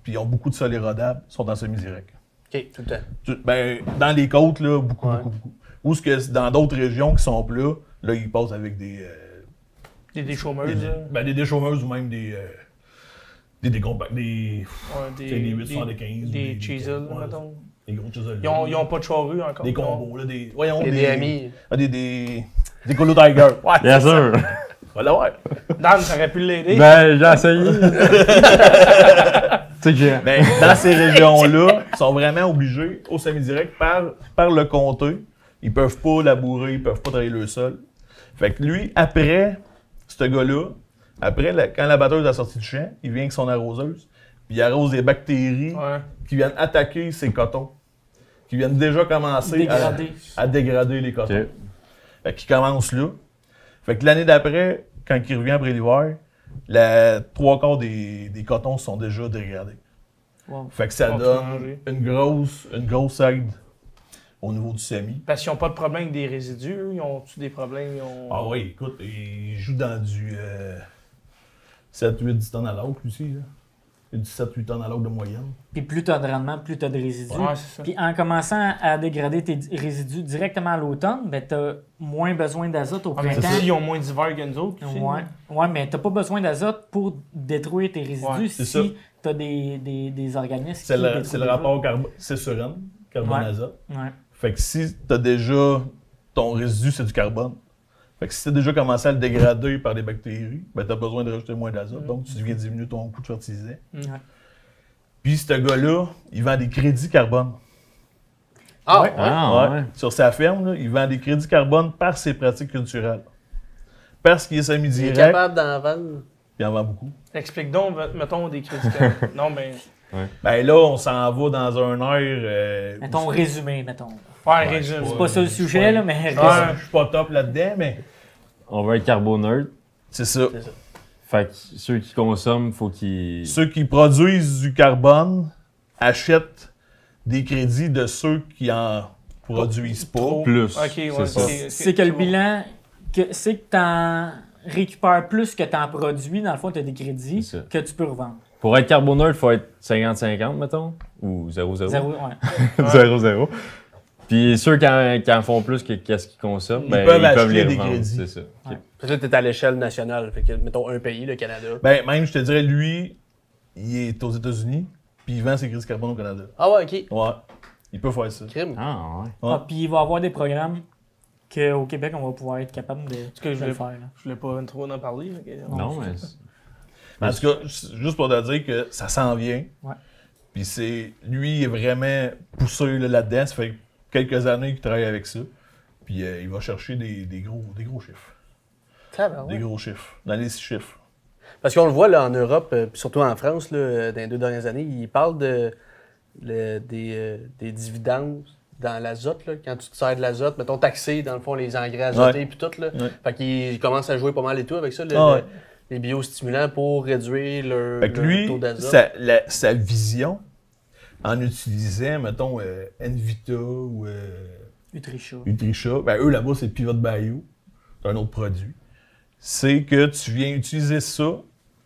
[SPEAKER 6] puis ils ont beaucoup de sol érodable, ils sont en semi-direct.
[SPEAKER 1] OK, tout le temps.
[SPEAKER 6] Ben, dans les côtes, là, beaucoup. Ou ce que dans d'autres régions qui sont plats, là, ils passent avec des
[SPEAKER 4] déchaumeuses.
[SPEAKER 6] Des déchaumeuses ou même des décompacts, des 875.
[SPEAKER 4] Des chisels, mettons.
[SPEAKER 6] Des gros chisels.
[SPEAKER 4] Ils n'ont pas de charrue encore.
[SPEAKER 6] Des combos, là, des
[SPEAKER 1] amis.
[SPEAKER 6] Des Colo Tiger.
[SPEAKER 3] Ouais, bien sûr.
[SPEAKER 6] Voilà, ouais.
[SPEAKER 4] Dan, ça aurait pu l'aider.
[SPEAKER 3] Ben, j'ai essayé.
[SPEAKER 6] Mais dans ces régions-là, ils sont vraiment obligés, au semi-direct, par le comté. Ils peuvent pas labourer, ils peuvent pas travailler le sol. Fait que lui, après, ce gars-là, quand la batteuse a sorti du champ, il vient avec son arroseuse, puis il arrose des bactéries qui viennent attaquer ses cotons, qui viennent déjà commencer à dégrader les cotons. Okay. Fait qu'il commence là. Fait que l'année d'après, quand il revient après l'hiver, 3/4 des cotons sont déjà dégradés. Wow. Fait que ça donne une grosse aide au niveau du semis.
[SPEAKER 4] Parce qu'ils n'ont pas de problème avec des résidus, eux? Ils ont-tu des problèmes?
[SPEAKER 6] Ah oui, écoute, ils jouent dans du 7-8 tonnes à l'acre aussi. Là. Il y a du 7-8 tonnes à l'acre de moyenne.
[SPEAKER 5] Puis plus tu as de rendement, plus tu as de résidus.
[SPEAKER 4] Ouais, c'est ça.
[SPEAKER 5] Puis en commençant à dégrader tes résidus directement à l'automne, ben tu as moins besoin d'azote au printemps.
[SPEAKER 4] Ils ont moins d'hiver que nous autres. Aussi,
[SPEAKER 5] ouais, mais tu n'as pas besoin d'azote pour détruire tes résidus si tu as des organismes
[SPEAKER 6] c'est le rapport carbone azote. Ouais. Fait que si tu as déjà ton résidu, c'est du carbone. Fait que si tu as déjà commencé à le dégrader par des bactéries, ben tu as besoin de rajouter moins d'azote. Donc tu viens diminuer ton coût de fertilisant. Puis ce gars-là, il vend des crédits carbone.
[SPEAKER 1] Ah,
[SPEAKER 5] Ouais.
[SPEAKER 3] Ah,
[SPEAKER 6] Sur sa ferme, là, il vend des crédits carbone par ses pratiques culturelles. Parce qu'il est
[SPEAKER 1] il est
[SPEAKER 6] semi-direct,
[SPEAKER 1] capable d'en vendre.
[SPEAKER 6] il en vend beaucoup.
[SPEAKER 4] Explique donc, mettons, des crédits. Non, mais.
[SPEAKER 6] Ben là, on s'en va dans un air...
[SPEAKER 5] Mettons résumé, mettons.
[SPEAKER 4] Ouais, résume.
[SPEAKER 5] C'est pas ça le sujet, là, mais résumé.
[SPEAKER 6] Je suis pas top là-dedans, mais
[SPEAKER 3] on veut être carboneutre.
[SPEAKER 6] c'est ça.
[SPEAKER 1] C'est ça.
[SPEAKER 3] Fait que ceux qui consomment, faut qu'ils.
[SPEAKER 6] Ceux qui produisent du carbone achètent des crédits de ceux qui en produisent pas.
[SPEAKER 3] Plus.
[SPEAKER 4] Ok, ouais.
[SPEAKER 3] c'est ça.
[SPEAKER 5] C'est que le bilan, c'est que t'en récupères plus que t'en produis. Dans le fond, t'as des crédits
[SPEAKER 3] C'est ça.
[SPEAKER 5] que tu peux revendre.
[SPEAKER 3] Pour être carboneutre, il faut être 50-50, mettons. Ou 0-0.
[SPEAKER 5] Zéro, ouais.
[SPEAKER 3] 0-0. Puis ceux qui en font plus que qu'est-ce qu'ils consomment,
[SPEAKER 6] Ils
[SPEAKER 3] ben,
[SPEAKER 6] peuvent
[SPEAKER 3] ils peuvent
[SPEAKER 6] acheter
[SPEAKER 3] les
[SPEAKER 6] des
[SPEAKER 3] revendre.
[SPEAKER 6] crédits.
[SPEAKER 3] C'est ça. Ok.
[SPEAKER 5] Ouais.
[SPEAKER 1] Parce que là, t'es à l'échelle nationale. Fait que, mettons, un pays, le Canada.
[SPEAKER 6] Ben, même, je te dirais, lui, il est aux États-Unis, puis il vend ses crédits carbone au Canada.
[SPEAKER 1] Ah ouais, OK.
[SPEAKER 6] Ouais. Il peut faire ça.
[SPEAKER 1] Crime.
[SPEAKER 3] Ah, ouais.
[SPEAKER 6] Ouais.
[SPEAKER 5] Ah, puis il va y avoir des programmes qu'au Québec, on va pouvoir être capable de,
[SPEAKER 4] que je
[SPEAKER 5] de le
[SPEAKER 4] vais-
[SPEAKER 5] faire. Là.
[SPEAKER 4] Je voulais pas trop en parler.
[SPEAKER 3] Non, mais.
[SPEAKER 6] En tout cas, juste pour te dire que ça s'en vient.
[SPEAKER 5] Ouais.
[SPEAKER 6] Puis lui, il est vraiment poussé là-dedans. Ça fait quelques années qu'il travaille avec ça. Puis il va chercher des gros chiffres. Des gros chiffres. Dans les 6 chiffres.
[SPEAKER 1] Parce qu'on le voit là, en Europe, puis surtout en France, là, dans les 2 dernières années, ils parlent des dividendes dans l'azote. Là, quand tu te sers de l'azote, mettons taxer, dans le fond, les engrais azotés puis tout. Là.
[SPEAKER 6] Ouais.
[SPEAKER 1] Fait qu'ils commencent à jouer pas mal et tout avec ça,
[SPEAKER 6] Ouais.
[SPEAKER 1] les biostimulants pour réduire leur,
[SPEAKER 6] Fait que
[SPEAKER 1] leur
[SPEAKER 6] lui,
[SPEAKER 1] taux d'azote.
[SPEAKER 6] sa vision, en utilisant, mettons, Envita ou
[SPEAKER 5] Utrisha.
[SPEAKER 6] Utrisha, ben eux là-bas, c'est Pivot Bio. C'est un autre produit. C'est que tu viens utiliser ça,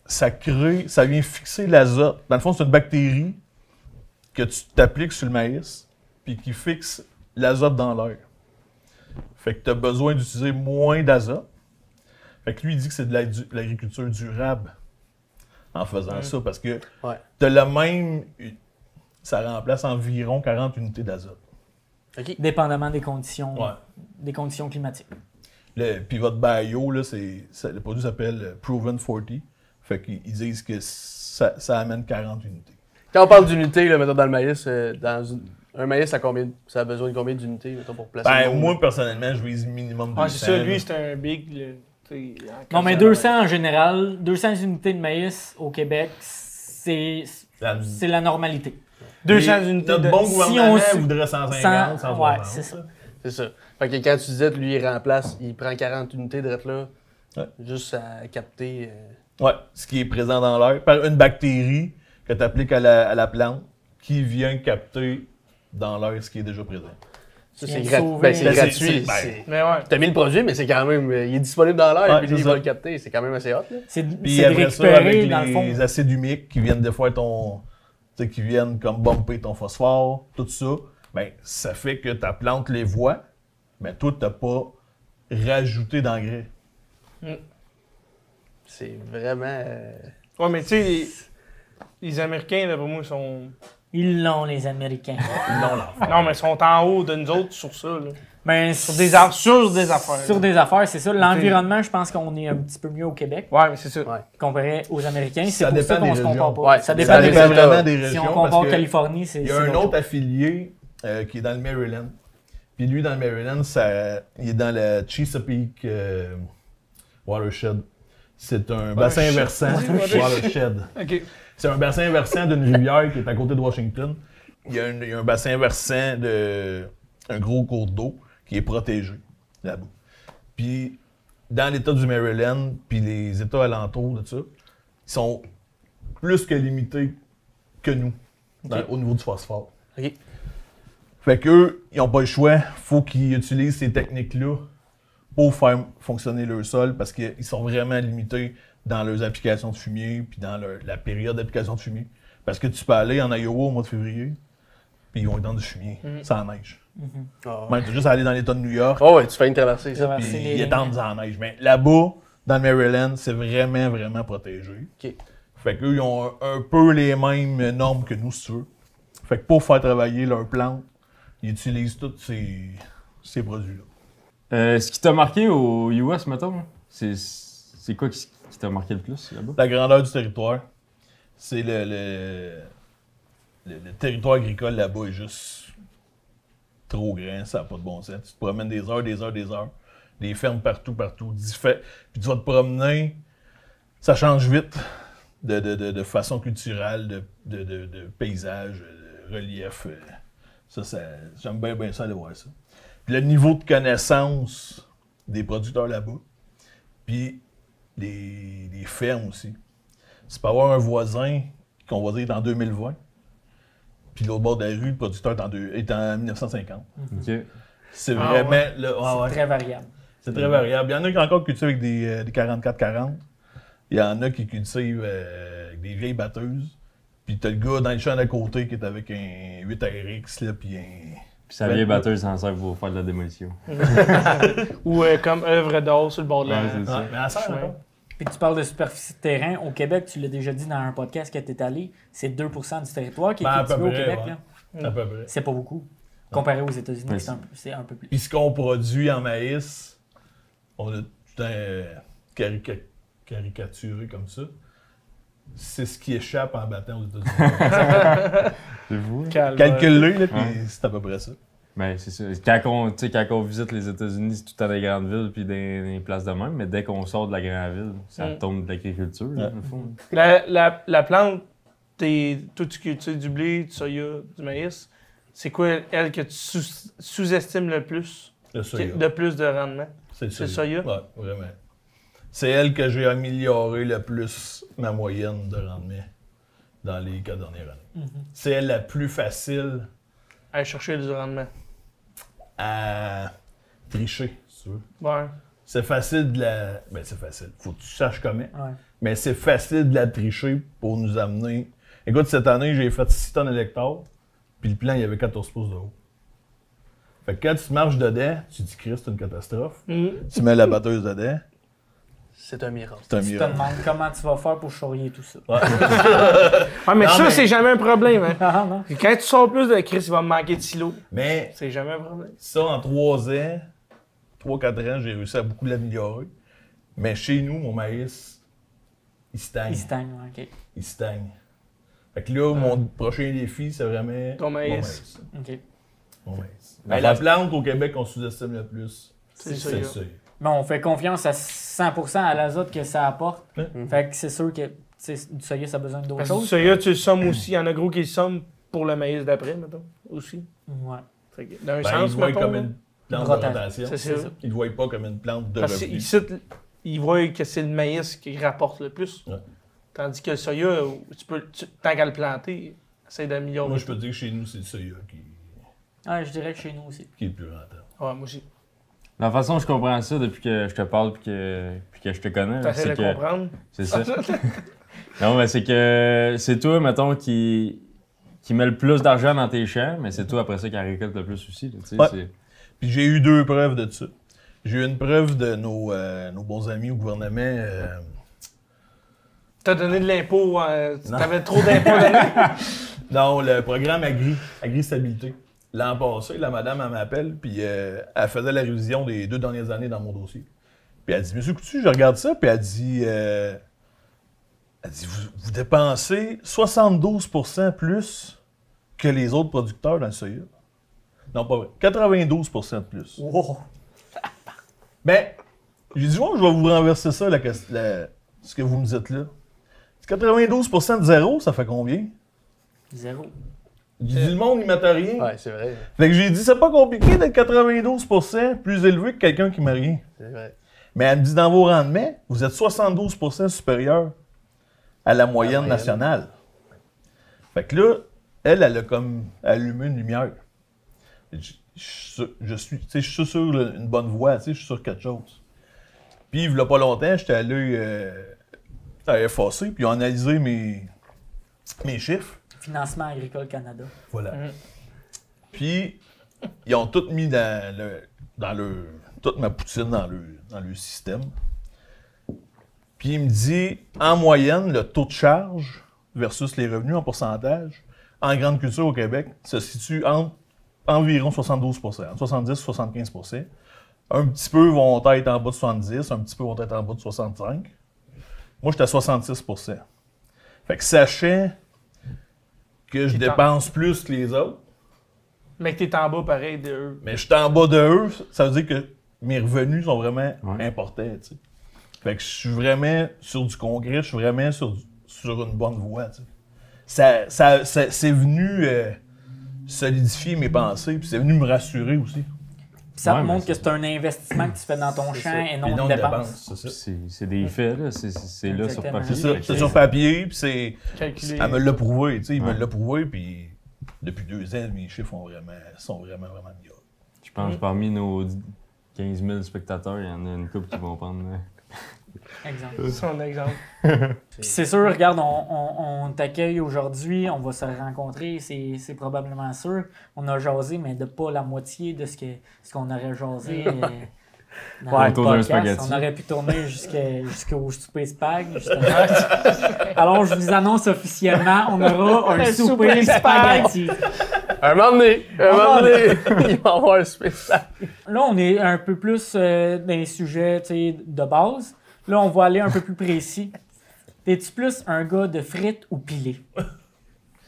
[SPEAKER 6] ça vient fixer l'azote. Dans le fond, c'est une bactérie que tu t'appliques sur le maïs, puis qui fixe l'azote dans l'air. Fait que tu as besoin d'utiliser moins d'azote. Fait que lui, il dit que c'est de l'agriculture durable en faisant ça, parce que
[SPEAKER 1] Ouais.
[SPEAKER 6] t'as le même... Ça remplace environ 40 unités d'azote.
[SPEAKER 1] OK.
[SPEAKER 5] Dépendamment des
[SPEAKER 6] Ouais.
[SPEAKER 5] conditions climatiques.
[SPEAKER 6] Le Pivot Bio, là, le produit s'appelle Proven 40. Fait qu'ils disent que ça amène 40 unités.
[SPEAKER 1] Quand on parle d'unités, là, mettons, dans le maïs, un maïs, ça a besoin de combien d'unités, mettons, pour placer
[SPEAKER 6] Ben,
[SPEAKER 1] le monde?
[SPEAKER 6] moi, personnellement, je vise minimum 200.
[SPEAKER 4] Ah, c'est ça, lui,
[SPEAKER 6] là.
[SPEAKER 4] c'est un big. Là,
[SPEAKER 5] Non, mais 200 en général, 200 unités de maïs au Québec, c'est la normalité.
[SPEAKER 4] 200 unités
[SPEAKER 6] Notre
[SPEAKER 4] de.
[SPEAKER 6] bon
[SPEAKER 5] si
[SPEAKER 6] gouvernement
[SPEAKER 5] on-
[SPEAKER 6] voudrait 150, 160.
[SPEAKER 5] Ouais, c'est ça.
[SPEAKER 1] C'est ça. Fait que quand tu disais, lui, il remplace, il prend 40 unités de là,
[SPEAKER 6] Ouais.
[SPEAKER 1] juste à capter.
[SPEAKER 6] Ouais, ce qui est présent dans l'air, par une bactérie que tu appliques à la plante qui vient capter dans l'air ce qui est déjà présent.
[SPEAKER 1] Ça,
[SPEAKER 5] Viens
[SPEAKER 1] c'est
[SPEAKER 5] de
[SPEAKER 1] gratuit.
[SPEAKER 5] sauver-
[SPEAKER 1] Ben, c'est
[SPEAKER 6] Ben,
[SPEAKER 1] gratuit.
[SPEAKER 6] ben,
[SPEAKER 1] c'est-
[SPEAKER 4] Mais ouais.
[SPEAKER 1] T'as mis le produit, mais c'est quand même. Il est disponible dans l'air,
[SPEAKER 6] Ouais,
[SPEAKER 1] puis
[SPEAKER 6] c'est
[SPEAKER 1] lui, il
[SPEAKER 6] ça.
[SPEAKER 1] va le capter. C'est quand même assez hot, là.
[SPEAKER 5] C'est
[SPEAKER 6] Puis
[SPEAKER 5] c'est de
[SPEAKER 6] après ça,
[SPEAKER 5] récupérer,
[SPEAKER 6] avec
[SPEAKER 5] dans le fond.
[SPEAKER 6] les acides humiques qui viennent des fois tu sais, qui viennent comme bumper ton phosphore, tout ça, ben, ça fait que ta plante les voit, mais toi, t'as pas rajouté d'engrais.
[SPEAKER 1] C'est vraiment.
[SPEAKER 4] Ouais, mais tu sais, les Américains, là, pour moi, ils sont.
[SPEAKER 5] Ils l'ont, les Américains.
[SPEAKER 4] Non, mais ils sont en haut de nous autres sur ça, là.
[SPEAKER 5] Ben,
[SPEAKER 4] Sur des affaires.
[SPEAKER 5] Sur des affaires, c'est ça. L'environnement, je pense qu'on est un petit peu mieux au Québec
[SPEAKER 4] Ouais, mais c'est ça.
[SPEAKER 1] Ouais.
[SPEAKER 5] comparé aux Américains. C'est
[SPEAKER 6] Ça
[SPEAKER 5] pour ça
[SPEAKER 6] dépend
[SPEAKER 5] qu'on
[SPEAKER 6] des
[SPEAKER 5] se compare
[SPEAKER 6] régions.
[SPEAKER 5] pas.
[SPEAKER 1] Ouais,
[SPEAKER 5] ça
[SPEAKER 1] ça
[SPEAKER 5] dépend
[SPEAKER 1] dépend
[SPEAKER 5] des
[SPEAKER 1] des
[SPEAKER 5] régions.
[SPEAKER 6] vraiment des
[SPEAKER 5] Si
[SPEAKER 6] régions.
[SPEAKER 5] on
[SPEAKER 6] parce
[SPEAKER 5] compare
[SPEAKER 6] que
[SPEAKER 5] Californie, c'est.
[SPEAKER 6] il y a un autre affilié qui est dans le Maryland. Puis lui, dans le Maryland, il est dans la Chesapeake Watershed. C'est un bassin versant. Watershed.
[SPEAKER 4] Ok.
[SPEAKER 6] C'est un bassin versant d'une rivière qui est à côté de Washington. Il y a un bassin versant d'un gros cours d'eau qui est protégé là-bas. Puis, dans l'État du Maryland, puis les États alentours de ça, ils sont plus que limités que nous au niveau du phosphore.
[SPEAKER 1] OK.
[SPEAKER 6] Fait qu'eux, ils n'ont pas le choix. Faut qu'ils utilisent ces techniques-là pour faire fonctionner leur sol parce qu'ils sont vraiment limités dans leurs applications de fumier puis dans la période d'application de fumier. Parce que tu peux aller en Iowa au mois de février puis ils vont être dans du fumier, sans neige.
[SPEAKER 1] Ah,
[SPEAKER 6] Même, tu as juste à aller dans l'État de New York
[SPEAKER 1] Oh, ouais, tu fais une traversée, ça.
[SPEAKER 5] Traverser
[SPEAKER 6] puis
[SPEAKER 5] les
[SPEAKER 6] ils
[SPEAKER 5] lignes.
[SPEAKER 6] étendent en neige. Mais là-bas, dans le Maryland, c'est vraiment, vraiment protégé.
[SPEAKER 1] OK.
[SPEAKER 6] Fait qu'eux, ils ont un peu les mêmes normes que nous, si tu veux. Fait que pour faire travailler leurs plantes, ils utilisent tous ces produits-là.
[SPEAKER 3] Ce qui t'a marqué au US, mettons, c'est quoi qui t'a marqué le plus là-bas?
[SPEAKER 6] La grandeur du territoire, c'est le territoire agricole là-bas est juste trop grand, ça n'a pas de bon sens. Tu te promènes des heures, des fermes partout, puis tu vas te promener, ça change vite de façon culturelle, de paysage, de relief. J'aime bien ça aller voir ça. Puis le niveau de connaissance des producteurs là-bas, puis les fermes aussi. Tu peux avoir un voisin qu'on va dire est en 2020, puis l'autre bord de la rue, le producteur est en 1950.
[SPEAKER 3] OK.
[SPEAKER 6] C'est vraiment...
[SPEAKER 5] C'est très variable.
[SPEAKER 6] C'est très variable. Il y en a qui encore cultivent avec des 44-40. Il y en a qui cultivent avec des vieilles batteuses. Puis t'as le gars dans le champ d'à côté qui est avec un 8RX, là, puis un...
[SPEAKER 3] Puis sa vieille batteuse s'en sert pour faire de la démolition.
[SPEAKER 4] Ou comme œuvre d'or sur le bord de la...
[SPEAKER 3] Ouais, c'est ça.
[SPEAKER 6] Mais elle sert encore.
[SPEAKER 5] Puis tu parles de superficie de terrain. Au Québec, tu l'as déjà dit dans un podcast que tu es allé, c'est 2% du territoire qui est cultivé au Québec.
[SPEAKER 6] Ouais.
[SPEAKER 5] Là.
[SPEAKER 6] À peu près.
[SPEAKER 5] C'est pas beaucoup. Comparé aux États-Unis,
[SPEAKER 3] Ouais,
[SPEAKER 5] c'est un peu plus.
[SPEAKER 6] Puis ce qu'on produit en maïs, on a tout le temps caricaturé comme ça. C'est ce qui échappe en battant aux États-Unis.
[SPEAKER 3] C'est vous?
[SPEAKER 6] Calcule-le, là, puis c'est à peu près ça.
[SPEAKER 3] Ben, c'est ça. Quand on visite les États-Unis, c'est tout dans des grandes villes puis des places de même, mais dès qu'on sort de la grande ville, ça tombe de l'agriculture, là, au fond.
[SPEAKER 4] La plante, toi tu cultives du blé, du soya, du maïs, c'est quoi, elle, que tu sous-estimes le plus?
[SPEAKER 6] Le soya.
[SPEAKER 4] De plus de rendement?
[SPEAKER 6] C'est le
[SPEAKER 4] soya?
[SPEAKER 6] Ouais, vraiment. C'est elle que j'ai amélioré le plus ma moyenne de rendement dans les 4 dernières années. C'est elle la plus facile
[SPEAKER 4] Aller chercher du rendement.
[SPEAKER 6] à tricher, si tu veux.
[SPEAKER 4] Ouais.
[SPEAKER 6] C'est facile de la... Ben, c'est facile. Faut que tu saches comment.
[SPEAKER 5] Ouais.
[SPEAKER 6] Mais c'est facile de la tricher pour nous amener... Écoute, cette année, j'ai fait 6 tonnes à l'hectare, puis le plan, il y avait 14 pouces de haut. Fait que quand tu marches dedans, tu te dis, Christ, c'est une catastrophe. Tu mets la batteuse dedans,
[SPEAKER 1] C'est un miracle.
[SPEAKER 6] c'est un
[SPEAKER 5] Tu te
[SPEAKER 6] miracle.
[SPEAKER 5] demandes comment tu vas faire pour charrier tout ça.
[SPEAKER 4] Ouais, mais
[SPEAKER 6] Non,
[SPEAKER 4] ça,
[SPEAKER 6] mais-
[SPEAKER 4] c'est jamais un problème. Hein.
[SPEAKER 5] Ah, non.
[SPEAKER 4] Quand tu sors plus de Chris, il va me manquer de silos.
[SPEAKER 6] Mais
[SPEAKER 4] C'est jamais un problème.
[SPEAKER 6] ça, en 3 ans, 3-4 ans, j'ai réussi à beaucoup l'améliorer. Mais chez nous, mon maïs, il stagne.
[SPEAKER 5] Il stagne, ouais, ok.
[SPEAKER 6] Il stagne. Fait que là, mon prochain défi, c'est vraiment
[SPEAKER 4] Ton maïs.
[SPEAKER 5] Ok.
[SPEAKER 6] Mon maïs. Ben, la plante au Québec qu'on sous-estime le plus,
[SPEAKER 4] C'est
[SPEAKER 6] c'est
[SPEAKER 4] le soya.
[SPEAKER 6] le soya.
[SPEAKER 5] Mais on fait confiance à 100% à l'azote que ça apporte. Fait que c'est sûr que du soya, ça a besoin d'autres
[SPEAKER 4] Parce que du
[SPEAKER 5] choses.
[SPEAKER 4] soya, tu le sommes aussi. Il y en a gros qui le somment pour le maïs d'après, mettons, aussi.
[SPEAKER 5] Ouais.
[SPEAKER 4] Fait que, dans un
[SPEAKER 6] Ben,
[SPEAKER 4] sens,
[SPEAKER 6] ils le voient
[SPEAKER 4] mettons,
[SPEAKER 6] comme
[SPEAKER 4] là.
[SPEAKER 6] une plante de
[SPEAKER 5] Rotation.
[SPEAKER 6] rotation.
[SPEAKER 4] C'est ça.
[SPEAKER 6] Ils ne le voient pas comme une plante de
[SPEAKER 4] Parce
[SPEAKER 6] revenu.
[SPEAKER 4] qu'ici, ils voient que c'est le maïs qui rapporte le plus.
[SPEAKER 6] Ouais.
[SPEAKER 4] Tandis que le soya, tant qu'à le planter, essaie d'améliorer.
[SPEAKER 6] Moi, je peux te dire que chez nous, c'est le soya
[SPEAKER 5] Ouais, je dirais que chez nous aussi.
[SPEAKER 6] qui est le plus rentable.
[SPEAKER 4] Ouais, moi aussi.
[SPEAKER 3] La façon dont je comprends ça depuis que je te parle puis que je te connais, là,
[SPEAKER 4] T'essaies
[SPEAKER 3] c'est
[SPEAKER 4] de
[SPEAKER 3] que...
[SPEAKER 4] comprendre.
[SPEAKER 3] C'est ça. Non, mais c'est que c'est toi, mettons, qui met le plus d'argent dans tes champs, mais c'est toi après ça qui en récolte le plus aussi. Là, tu sais,
[SPEAKER 6] Ouais.
[SPEAKER 3] c'est-
[SPEAKER 6] Puis j'ai eu 2 preuves de ça. J'ai eu une preuve de nos bons amis au gouvernement.
[SPEAKER 4] T'as donné de l'impôt, t'avais trop d'impôts donnés.
[SPEAKER 6] Non, le programme Agri-Stabilité. L'an passé, la madame, elle m'appelle, puis elle faisait la révision des 2 dernières années dans mon dossier. Puis elle dit, Monsieur Coutu, je regarde ça, puis elle dit, vous dépensez 72% plus que les autres producteurs dans le soya. Non, pas vrai. 92% de plus.
[SPEAKER 5] Wow.
[SPEAKER 6] Ben, j'ai dit, ouais, je vais vous renverser ça, ce que vous me dites là. 92% de zéro, ça fait combien?
[SPEAKER 5] Zéro.
[SPEAKER 6] J'ai dit, le monde, il met à rien.
[SPEAKER 1] Ouais, c'est vrai.
[SPEAKER 6] Fait que j'ai dit, c'est pas compliqué d'être 92% plus élevé que quelqu'un qui met rien.
[SPEAKER 1] C'est vrai.
[SPEAKER 6] Mais elle me dit, dans vos rendements, vous êtes 72% supérieur à la moyenne nationale. Fait que là, elle a comme allumé une lumière. Je suis sur une bonne voie, je suis sur quelque chose. Puis, il y a pas longtemps, j'étais allé à FAC, puis ils ont analysé mes chiffres.
[SPEAKER 5] Financement agricole Canada.
[SPEAKER 6] Voilà. Puis, ils ont tout mis toute ma poutine dans le système. Puis, il me dit, en moyenne, le taux de charge versus les revenus en pourcentage, en grande culture au Québec, se situe entre environ 72%, entre 70 et 75%. Un petit peu vont être en bas de 70, un petit peu vont être en bas de 65. Moi, j'étais à 66%. Fait que sachant que je dépense plus que les autres.
[SPEAKER 4] Mais que t'es en bas pareil de eux.
[SPEAKER 6] Mais je suis en bas de eux, ça veut dire que mes revenus sont vraiment importants, tu sais. Fait que je suis vraiment sur du concret, je suis vraiment sur une bonne voie, tu sais. C'est venu solidifier mes pensées, puis c'est venu me rassurer aussi.
[SPEAKER 5] Ça te montre que c'est un investissement que tu fais dans ton champ et non une dépense.
[SPEAKER 3] C'est des faits, là. C'est là sur papier.
[SPEAKER 6] C'est ça, c'est sur papier, puis c'est...
[SPEAKER 4] Calculé.
[SPEAKER 6] Elle me l'a prouvé, tu sais, il me l'a prouvé, puis depuis 2 ans, mes chiffres sont vraiment bien.
[SPEAKER 3] Je pense que parmi nos 15 000 spectateurs, il y en a une couple qui vont prendre...
[SPEAKER 5] Exemple.
[SPEAKER 4] C'est un exemple.
[SPEAKER 5] Puis c'est sûr, regarde, on t'accueille aujourd'hui, on va se rencontrer, c'est probablement sûr. On a jasé, mais de pas la moitié de ce qu'on aurait jasé dans le
[SPEAKER 3] autour d'un
[SPEAKER 5] podcast.
[SPEAKER 3] spaghetti.
[SPEAKER 5] On aurait pu tourner jusqu'au souper spag, justement. Alors, je vous annonce officiellement, on aura un souper spaghetti.
[SPEAKER 1] Un moment donné, il va y avoir un spectacle.
[SPEAKER 5] Là, on est un peu plus dans les sujets de base. Là, on va aller un peu plus précis. T'es-tu plus un gars de frites ou pilé?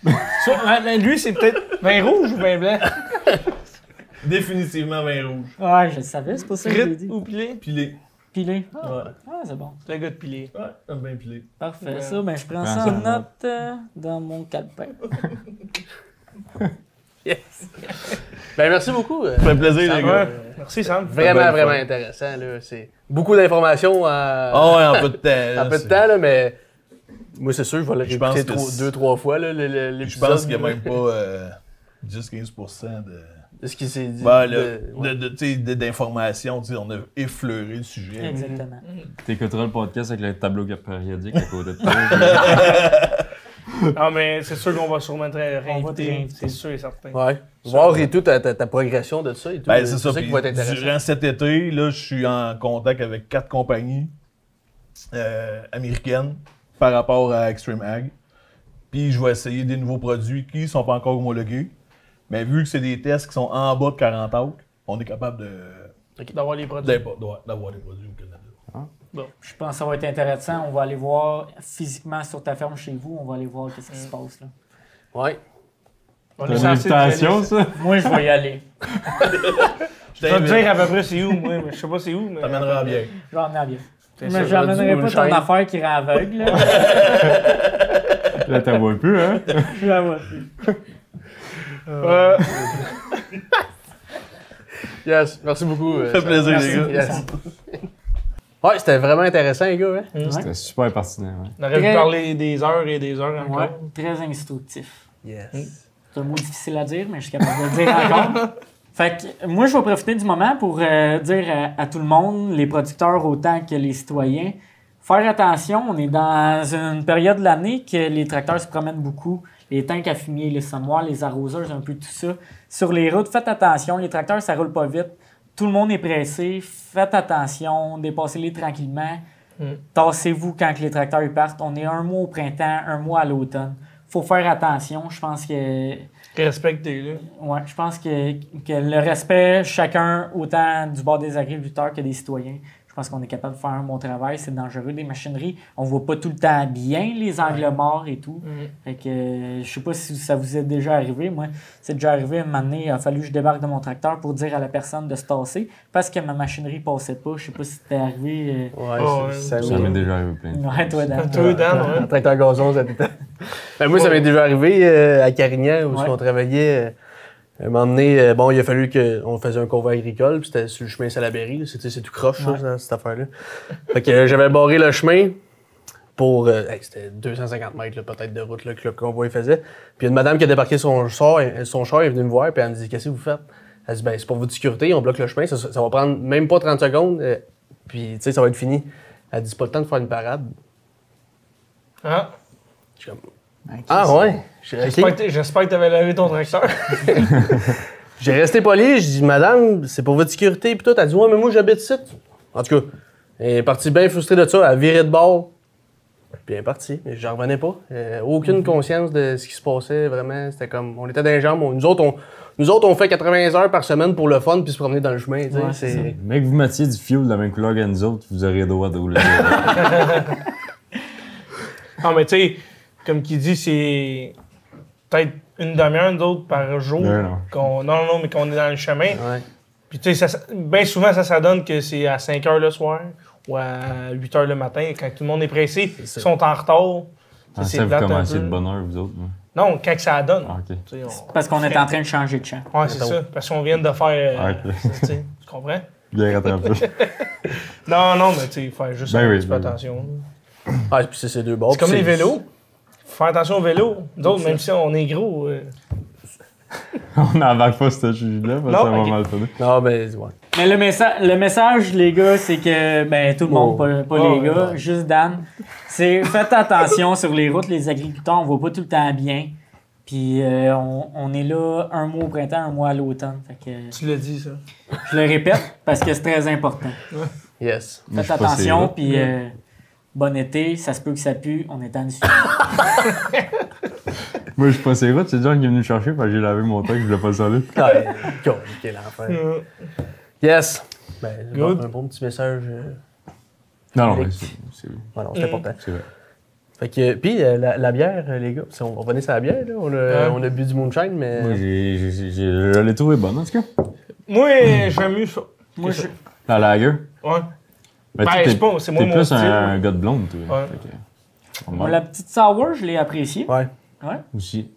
[SPEAKER 4] Lui, c'est peut-être vin rouge ou vin blanc?
[SPEAKER 6] Définitivement vin rouge.
[SPEAKER 5] Ouais, je le savais, c'est pas ça que j'ai
[SPEAKER 4] Frites
[SPEAKER 5] dit.
[SPEAKER 4] ou pilé?
[SPEAKER 6] Pilé.
[SPEAKER 5] Pilé?
[SPEAKER 6] Ouais.
[SPEAKER 5] Ah, c'est bon.
[SPEAKER 4] C'est un gars de pilé.
[SPEAKER 6] Ouais, j'aime bien pilé.
[SPEAKER 5] Parfait,
[SPEAKER 4] Ouais.
[SPEAKER 5] ça, ben je prends
[SPEAKER 3] Prends
[SPEAKER 5] ça
[SPEAKER 3] ça
[SPEAKER 5] en
[SPEAKER 3] en
[SPEAKER 5] note dans mon calepin.
[SPEAKER 1] Yes. Ben, merci beaucoup.
[SPEAKER 6] Ça fait plaisir, les gars.
[SPEAKER 4] Ouais. Merci, Sam.
[SPEAKER 1] Vraiment,
[SPEAKER 6] belle
[SPEAKER 1] vraiment
[SPEAKER 6] fun.
[SPEAKER 1] intéressant. Là. C'est beaucoup d'informations
[SPEAKER 6] Ah ouais, en peu de temps.
[SPEAKER 1] en peu de temps, là, mais moi, c'est sûr, je vais le
[SPEAKER 6] Je pense
[SPEAKER 1] réécouter
[SPEAKER 6] que
[SPEAKER 1] 2-3 fois, là,
[SPEAKER 6] Je
[SPEAKER 1] l'épisode.
[SPEAKER 6] pense qu'il n'y a même pas 10-15%
[SPEAKER 1] de ce qui s'est dit.
[SPEAKER 6] ben, d'informations. On a effleuré le sujet.
[SPEAKER 5] Exactement.
[SPEAKER 3] T'écouteras le podcast avec le tableau périodique à côté de toi.
[SPEAKER 4] Ah, mais c'est sûr qu'on va sûrement te réinviter.
[SPEAKER 5] réinviter.
[SPEAKER 4] C'est sûr et certain.
[SPEAKER 1] Ouais. Voir et tout ta progression de ça et tout.
[SPEAKER 6] Ben, c'est ça.
[SPEAKER 1] qui
[SPEAKER 6] Puis
[SPEAKER 1] va être intéressant.
[SPEAKER 6] durant cet été, là, je suis en contact avec 4 compagnies américaines par rapport à Extreme Ag. Puis je vais essayer des nouveaux produits qui ne sont pas encore homologués. Mais vu que c'est des tests qui sont en bas de 40 acres, on est capable
[SPEAKER 4] D'avoir les produits.
[SPEAKER 6] d'avoir des produits au Canada.
[SPEAKER 5] Je pense que ça va être intéressant. On va aller voir physiquement sur ta ferme chez vous. On va aller voir qu'est-ce qui se passe là.
[SPEAKER 1] Ouais.
[SPEAKER 4] On
[SPEAKER 3] C'est
[SPEAKER 4] est
[SPEAKER 3] une
[SPEAKER 4] censé te
[SPEAKER 3] invitation,
[SPEAKER 4] donner
[SPEAKER 3] ça?
[SPEAKER 5] Moi, je vais y aller.
[SPEAKER 4] Je vais te dire à peu près c'est où, moi, mais je sais pas c'est où. Mais...
[SPEAKER 6] T'amèneras bien.
[SPEAKER 5] J'en ai bien.
[SPEAKER 1] C'est
[SPEAKER 5] Mais
[SPEAKER 1] ça,
[SPEAKER 5] j'emmènerai
[SPEAKER 1] du
[SPEAKER 5] pas ton
[SPEAKER 1] moonshine.
[SPEAKER 5] affaire qui rend aveugle. Là.
[SPEAKER 3] Là, t'en vois plus, hein?
[SPEAKER 5] Je la vois plus.
[SPEAKER 1] Yes. Merci beaucoup.
[SPEAKER 6] Ça fait plaisir, les gars.
[SPEAKER 1] Yes. Ouais, c'était vraiment intéressant, les gars. Hein?
[SPEAKER 3] C'était super pertinent, ouais.
[SPEAKER 4] On aurait pu
[SPEAKER 5] Très-
[SPEAKER 4] parler des heures et des heures encore.
[SPEAKER 5] Ouais, très instructif.
[SPEAKER 1] Yes.
[SPEAKER 5] C'est un mot difficile à dire, mais je suis capable de le dire encore. Fait que moi, je vais profiter du moment pour dire à tout le monde, les producteurs autant que les citoyens, faire attention. On est dans une période de l'année que les tracteurs se promènent beaucoup. Les tanks à fumier, les semoirs, les arroseurs, un peu tout ça. Sur les routes, faites attention. Les tracteurs, ça roule pas vite. Tout le monde est pressé. Faites attention. Dépassez-les tranquillement. Tassez-vous quand que les tracteurs ils partent. On est 1 mois au printemps, 1 mois à l'automne. Faut faire attention. Je pense que
[SPEAKER 4] Respectez-le.
[SPEAKER 5] ouais, je pense que le respect, chacun, autant du bord des agriculteurs que des citoyens, je pense qu'on est capable de faire un bon travail. C'est dangereux, des machineries. On voit pas tout le temps bien les angles morts et tout. Fait que, je sais pas si ça vous est déjà arrivé. Moi, c'est déjà arrivé un moment donné, il a fallu que je débarque de mon tracteur pour dire à la personne de se tasser parce que ma machinerie passait pas. Je sais pas si c'était arrivé.
[SPEAKER 1] Ouais,
[SPEAKER 4] Oh,
[SPEAKER 1] ça
[SPEAKER 3] Ça m'est déjà arrivé plein de fois.
[SPEAKER 5] Ouais, toi, Dan.
[SPEAKER 4] Toi, Dan, ouais.
[SPEAKER 1] Un tracteur gazon, ça t'était. Ben, moi, ça m'est déjà arrivé à Carignan, où
[SPEAKER 5] Ouais.
[SPEAKER 1] on travaillait. À un moment donné, bon, il a fallu qu'on faisait un convoi agricole, puis c'était sur le chemin Salaberry. Là. C'est tout croche,
[SPEAKER 5] Ouais.
[SPEAKER 1] ça, cette affaire-là. Fait que j'avais barré le chemin pour... c'était 250 mètres, là, peut-être, de route là, que le convoi faisait. Puis il y a une madame qui a débarqué son char, elle est venue me voir, puis elle me dit « Qu'est-ce que vous faites? » Elle dit « Ben, c'est pour votre sécurité, on bloque le chemin, ça va prendre même pas 30 secondes, puis tu sais, ça va être fini. » Elle dit « C'est pas le temps de faire une parade.
[SPEAKER 4] Ah. »
[SPEAKER 1] Je suis comme... Ah ouais?
[SPEAKER 4] J'espère que t'avais lavé ton tracteur.
[SPEAKER 1] J'ai resté poli, je dis, madame, c'est pour votre sécurité, puis tout. Elle dit, ouais, mais moi, j'habite ici. En tout cas, elle est partie bien frustrée de ça, elle a viré de bord. Puis elle est partie, mais j'en revenais pas. Aucune conscience de ce qui se passait, vraiment. C'était comme, on était dans les jambes. Nous autres, on fait 80 heures par semaine pour le fun, puis se promener dans le chemin, tu sais.
[SPEAKER 5] Ouais,
[SPEAKER 1] c'est...
[SPEAKER 3] Mec, vous mettiez du fuel de la même couleur que nous autres, vous auriez le droit de rouler.
[SPEAKER 4] Ah, mais tu sais, comme qui dit, c'est. peut-être une demi-heure, d'autres par jour.
[SPEAKER 3] Non.
[SPEAKER 4] Non, mais qu'on est dans le chemin.
[SPEAKER 1] Ouais.
[SPEAKER 4] Puis tu sais, bien souvent, ça donne que c'est à 5 h le soir ou à 8 h le matin, quand tout le monde est pressé, ils sont en retard.
[SPEAKER 3] Ça, vous commencez de bonne heure, vous autres.
[SPEAKER 4] Non, quand que ça donne.
[SPEAKER 3] Ah, OK.
[SPEAKER 5] Parce qu'on est en train de changer de champ.
[SPEAKER 4] Ouais, c'est ça. Parce qu'on vient de faire.
[SPEAKER 3] OK.
[SPEAKER 4] Tu comprends?
[SPEAKER 3] Bien rattrapé.
[SPEAKER 4] Non, mais tu sais, il faut faire juste un petit peu
[SPEAKER 3] ben oui.
[SPEAKER 4] attention.
[SPEAKER 1] Ah, puis c'est ces deux bords.
[SPEAKER 4] C'est comme
[SPEAKER 1] puis
[SPEAKER 4] les vélos. Faut faire attention aux vélos. D'autres, même si on est gros.
[SPEAKER 3] On n'embarque pas ce sujet-là, parce que ça va mal tourner.
[SPEAKER 1] Non, mais ouais.
[SPEAKER 5] Mais le message, les gars, c'est que, ben, tout le monde, pas les gars, juste Dan, c'est faites attention sur les routes, les agriculteurs, on va pas tout le temps bien. Puis on est là un mois au printemps, un mois à l'automne. Fait que,
[SPEAKER 4] Tu l'as dit, ça.
[SPEAKER 5] je le répète parce que c'est très important.
[SPEAKER 1] Yes.
[SPEAKER 3] Moi, je
[SPEAKER 5] Faites
[SPEAKER 3] suis pas
[SPEAKER 5] attention,
[SPEAKER 3] sûr.
[SPEAKER 5] puis bon été, ça se peut que ça pue, on est dans le sud.
[SPEAKER 3] Moi, je suis pas ces routes, c'est John qui est venu me chercher parce que j'ai lavé mon truck, je voulais pas le saler.
[SPEAKER 1] Ouais, quel enfer. Yes. Ben,
[SPEAKER 4] Good.
[SPEAKER 1] un bon petit message.
[SPEAKER 3] Non, mais
[SPEAKER 1] Rick.
[SPEAKER 3] c'est
[SPEAKER 1] Voilà, c'est important.
[SPEAKER 3] c'est vrai.
[SPEAKER 1] Fait que, puis la bière, les gars, si on revenait sur la bière, là, on a bu du moonshine, mais.
[SPEAKER 3] Moi, je l'ai trouvé bonne, en tout cas.
[SPEAKER 4] Moi, j'aime mieux ça.
[SPEAKER 5] Moi, je,
[SPEAKER 3] La lager.
[SPEAKER 4] Ouais.
[SPEAKER 3] Mais
[SPEAKER 4] Ben,
[SPEAKER 3] toi,
[SPEAKER 4] je sais pas, c'est moi
[SPEAKER 3] t'es
[SPEAKER 4] mon
[SPEAKER 3] plus
[SPEAKER 4] style.
[SPEAKER 3] un gars de blonde, toi.
[SPEAKER 4] Ouais.
[SPEAKER 3] Fait que,
[SPEAKER 5] moi, la petite sour, je l'ai appréciée.
[SPEAKER 1] Ouais.
[SPEAKER 3] aussi.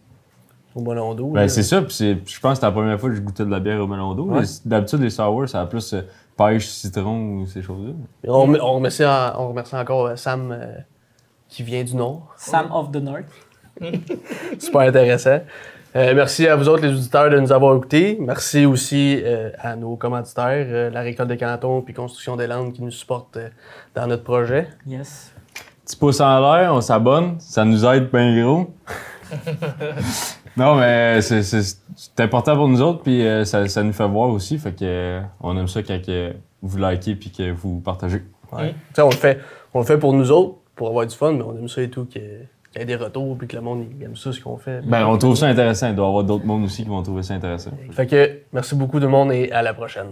[SPEAKER 1] Au melon d'eau.
[SPEAKER 3] Ben,
[SPEAKER 1] là.
[SPEAKER 3] c'est ça, puis je pense que c'était la première fois que je goûtais de la bière au melon d'eau.
[SPEAKER 1] Ouais.
[SPEAKER 3] D'habitude, les sours, ça a plus pêche, citron ou ces choses-là.
[SPEAKER 1] On remercie encore Sam qui vient du Nord.
[SPEAKER 5] Sam of the North.
[SPEAKER 1] Super intéressant. Merci à vous autres, les auditeurs, de nous avoir écoutés. Merci aussi à nos commanditaires, la Récolte des Cantons puis Construction des Landes qui nous supportent dans notre projet.
[SPEAKER 5] Yes.
[SPEAKER 3] Petit pouce en l'air, on s'abonne, ça nous aide bien gros. Non, mais c'est important pour nous autres, puis ça nous fait voir aussi, fait que on aime ça quand vous likez puis que vous partagez.
[SPEAKER 1] Ouais. Tu sais, on le fait pour nous autres, pour avoir du fun, mais on aime ça et tout, qu'il y ait des retours puis que le monde il aime ça, ce qu'on fait.
[SPEAKER 3] Ben, on trouve ça intéressant. Il doit y avoir d'autres mondes aussi qui vont trouver ça intéressant.
[SPEAKER 1] Fait que merci beaucoup tout le monde et à la prochaine.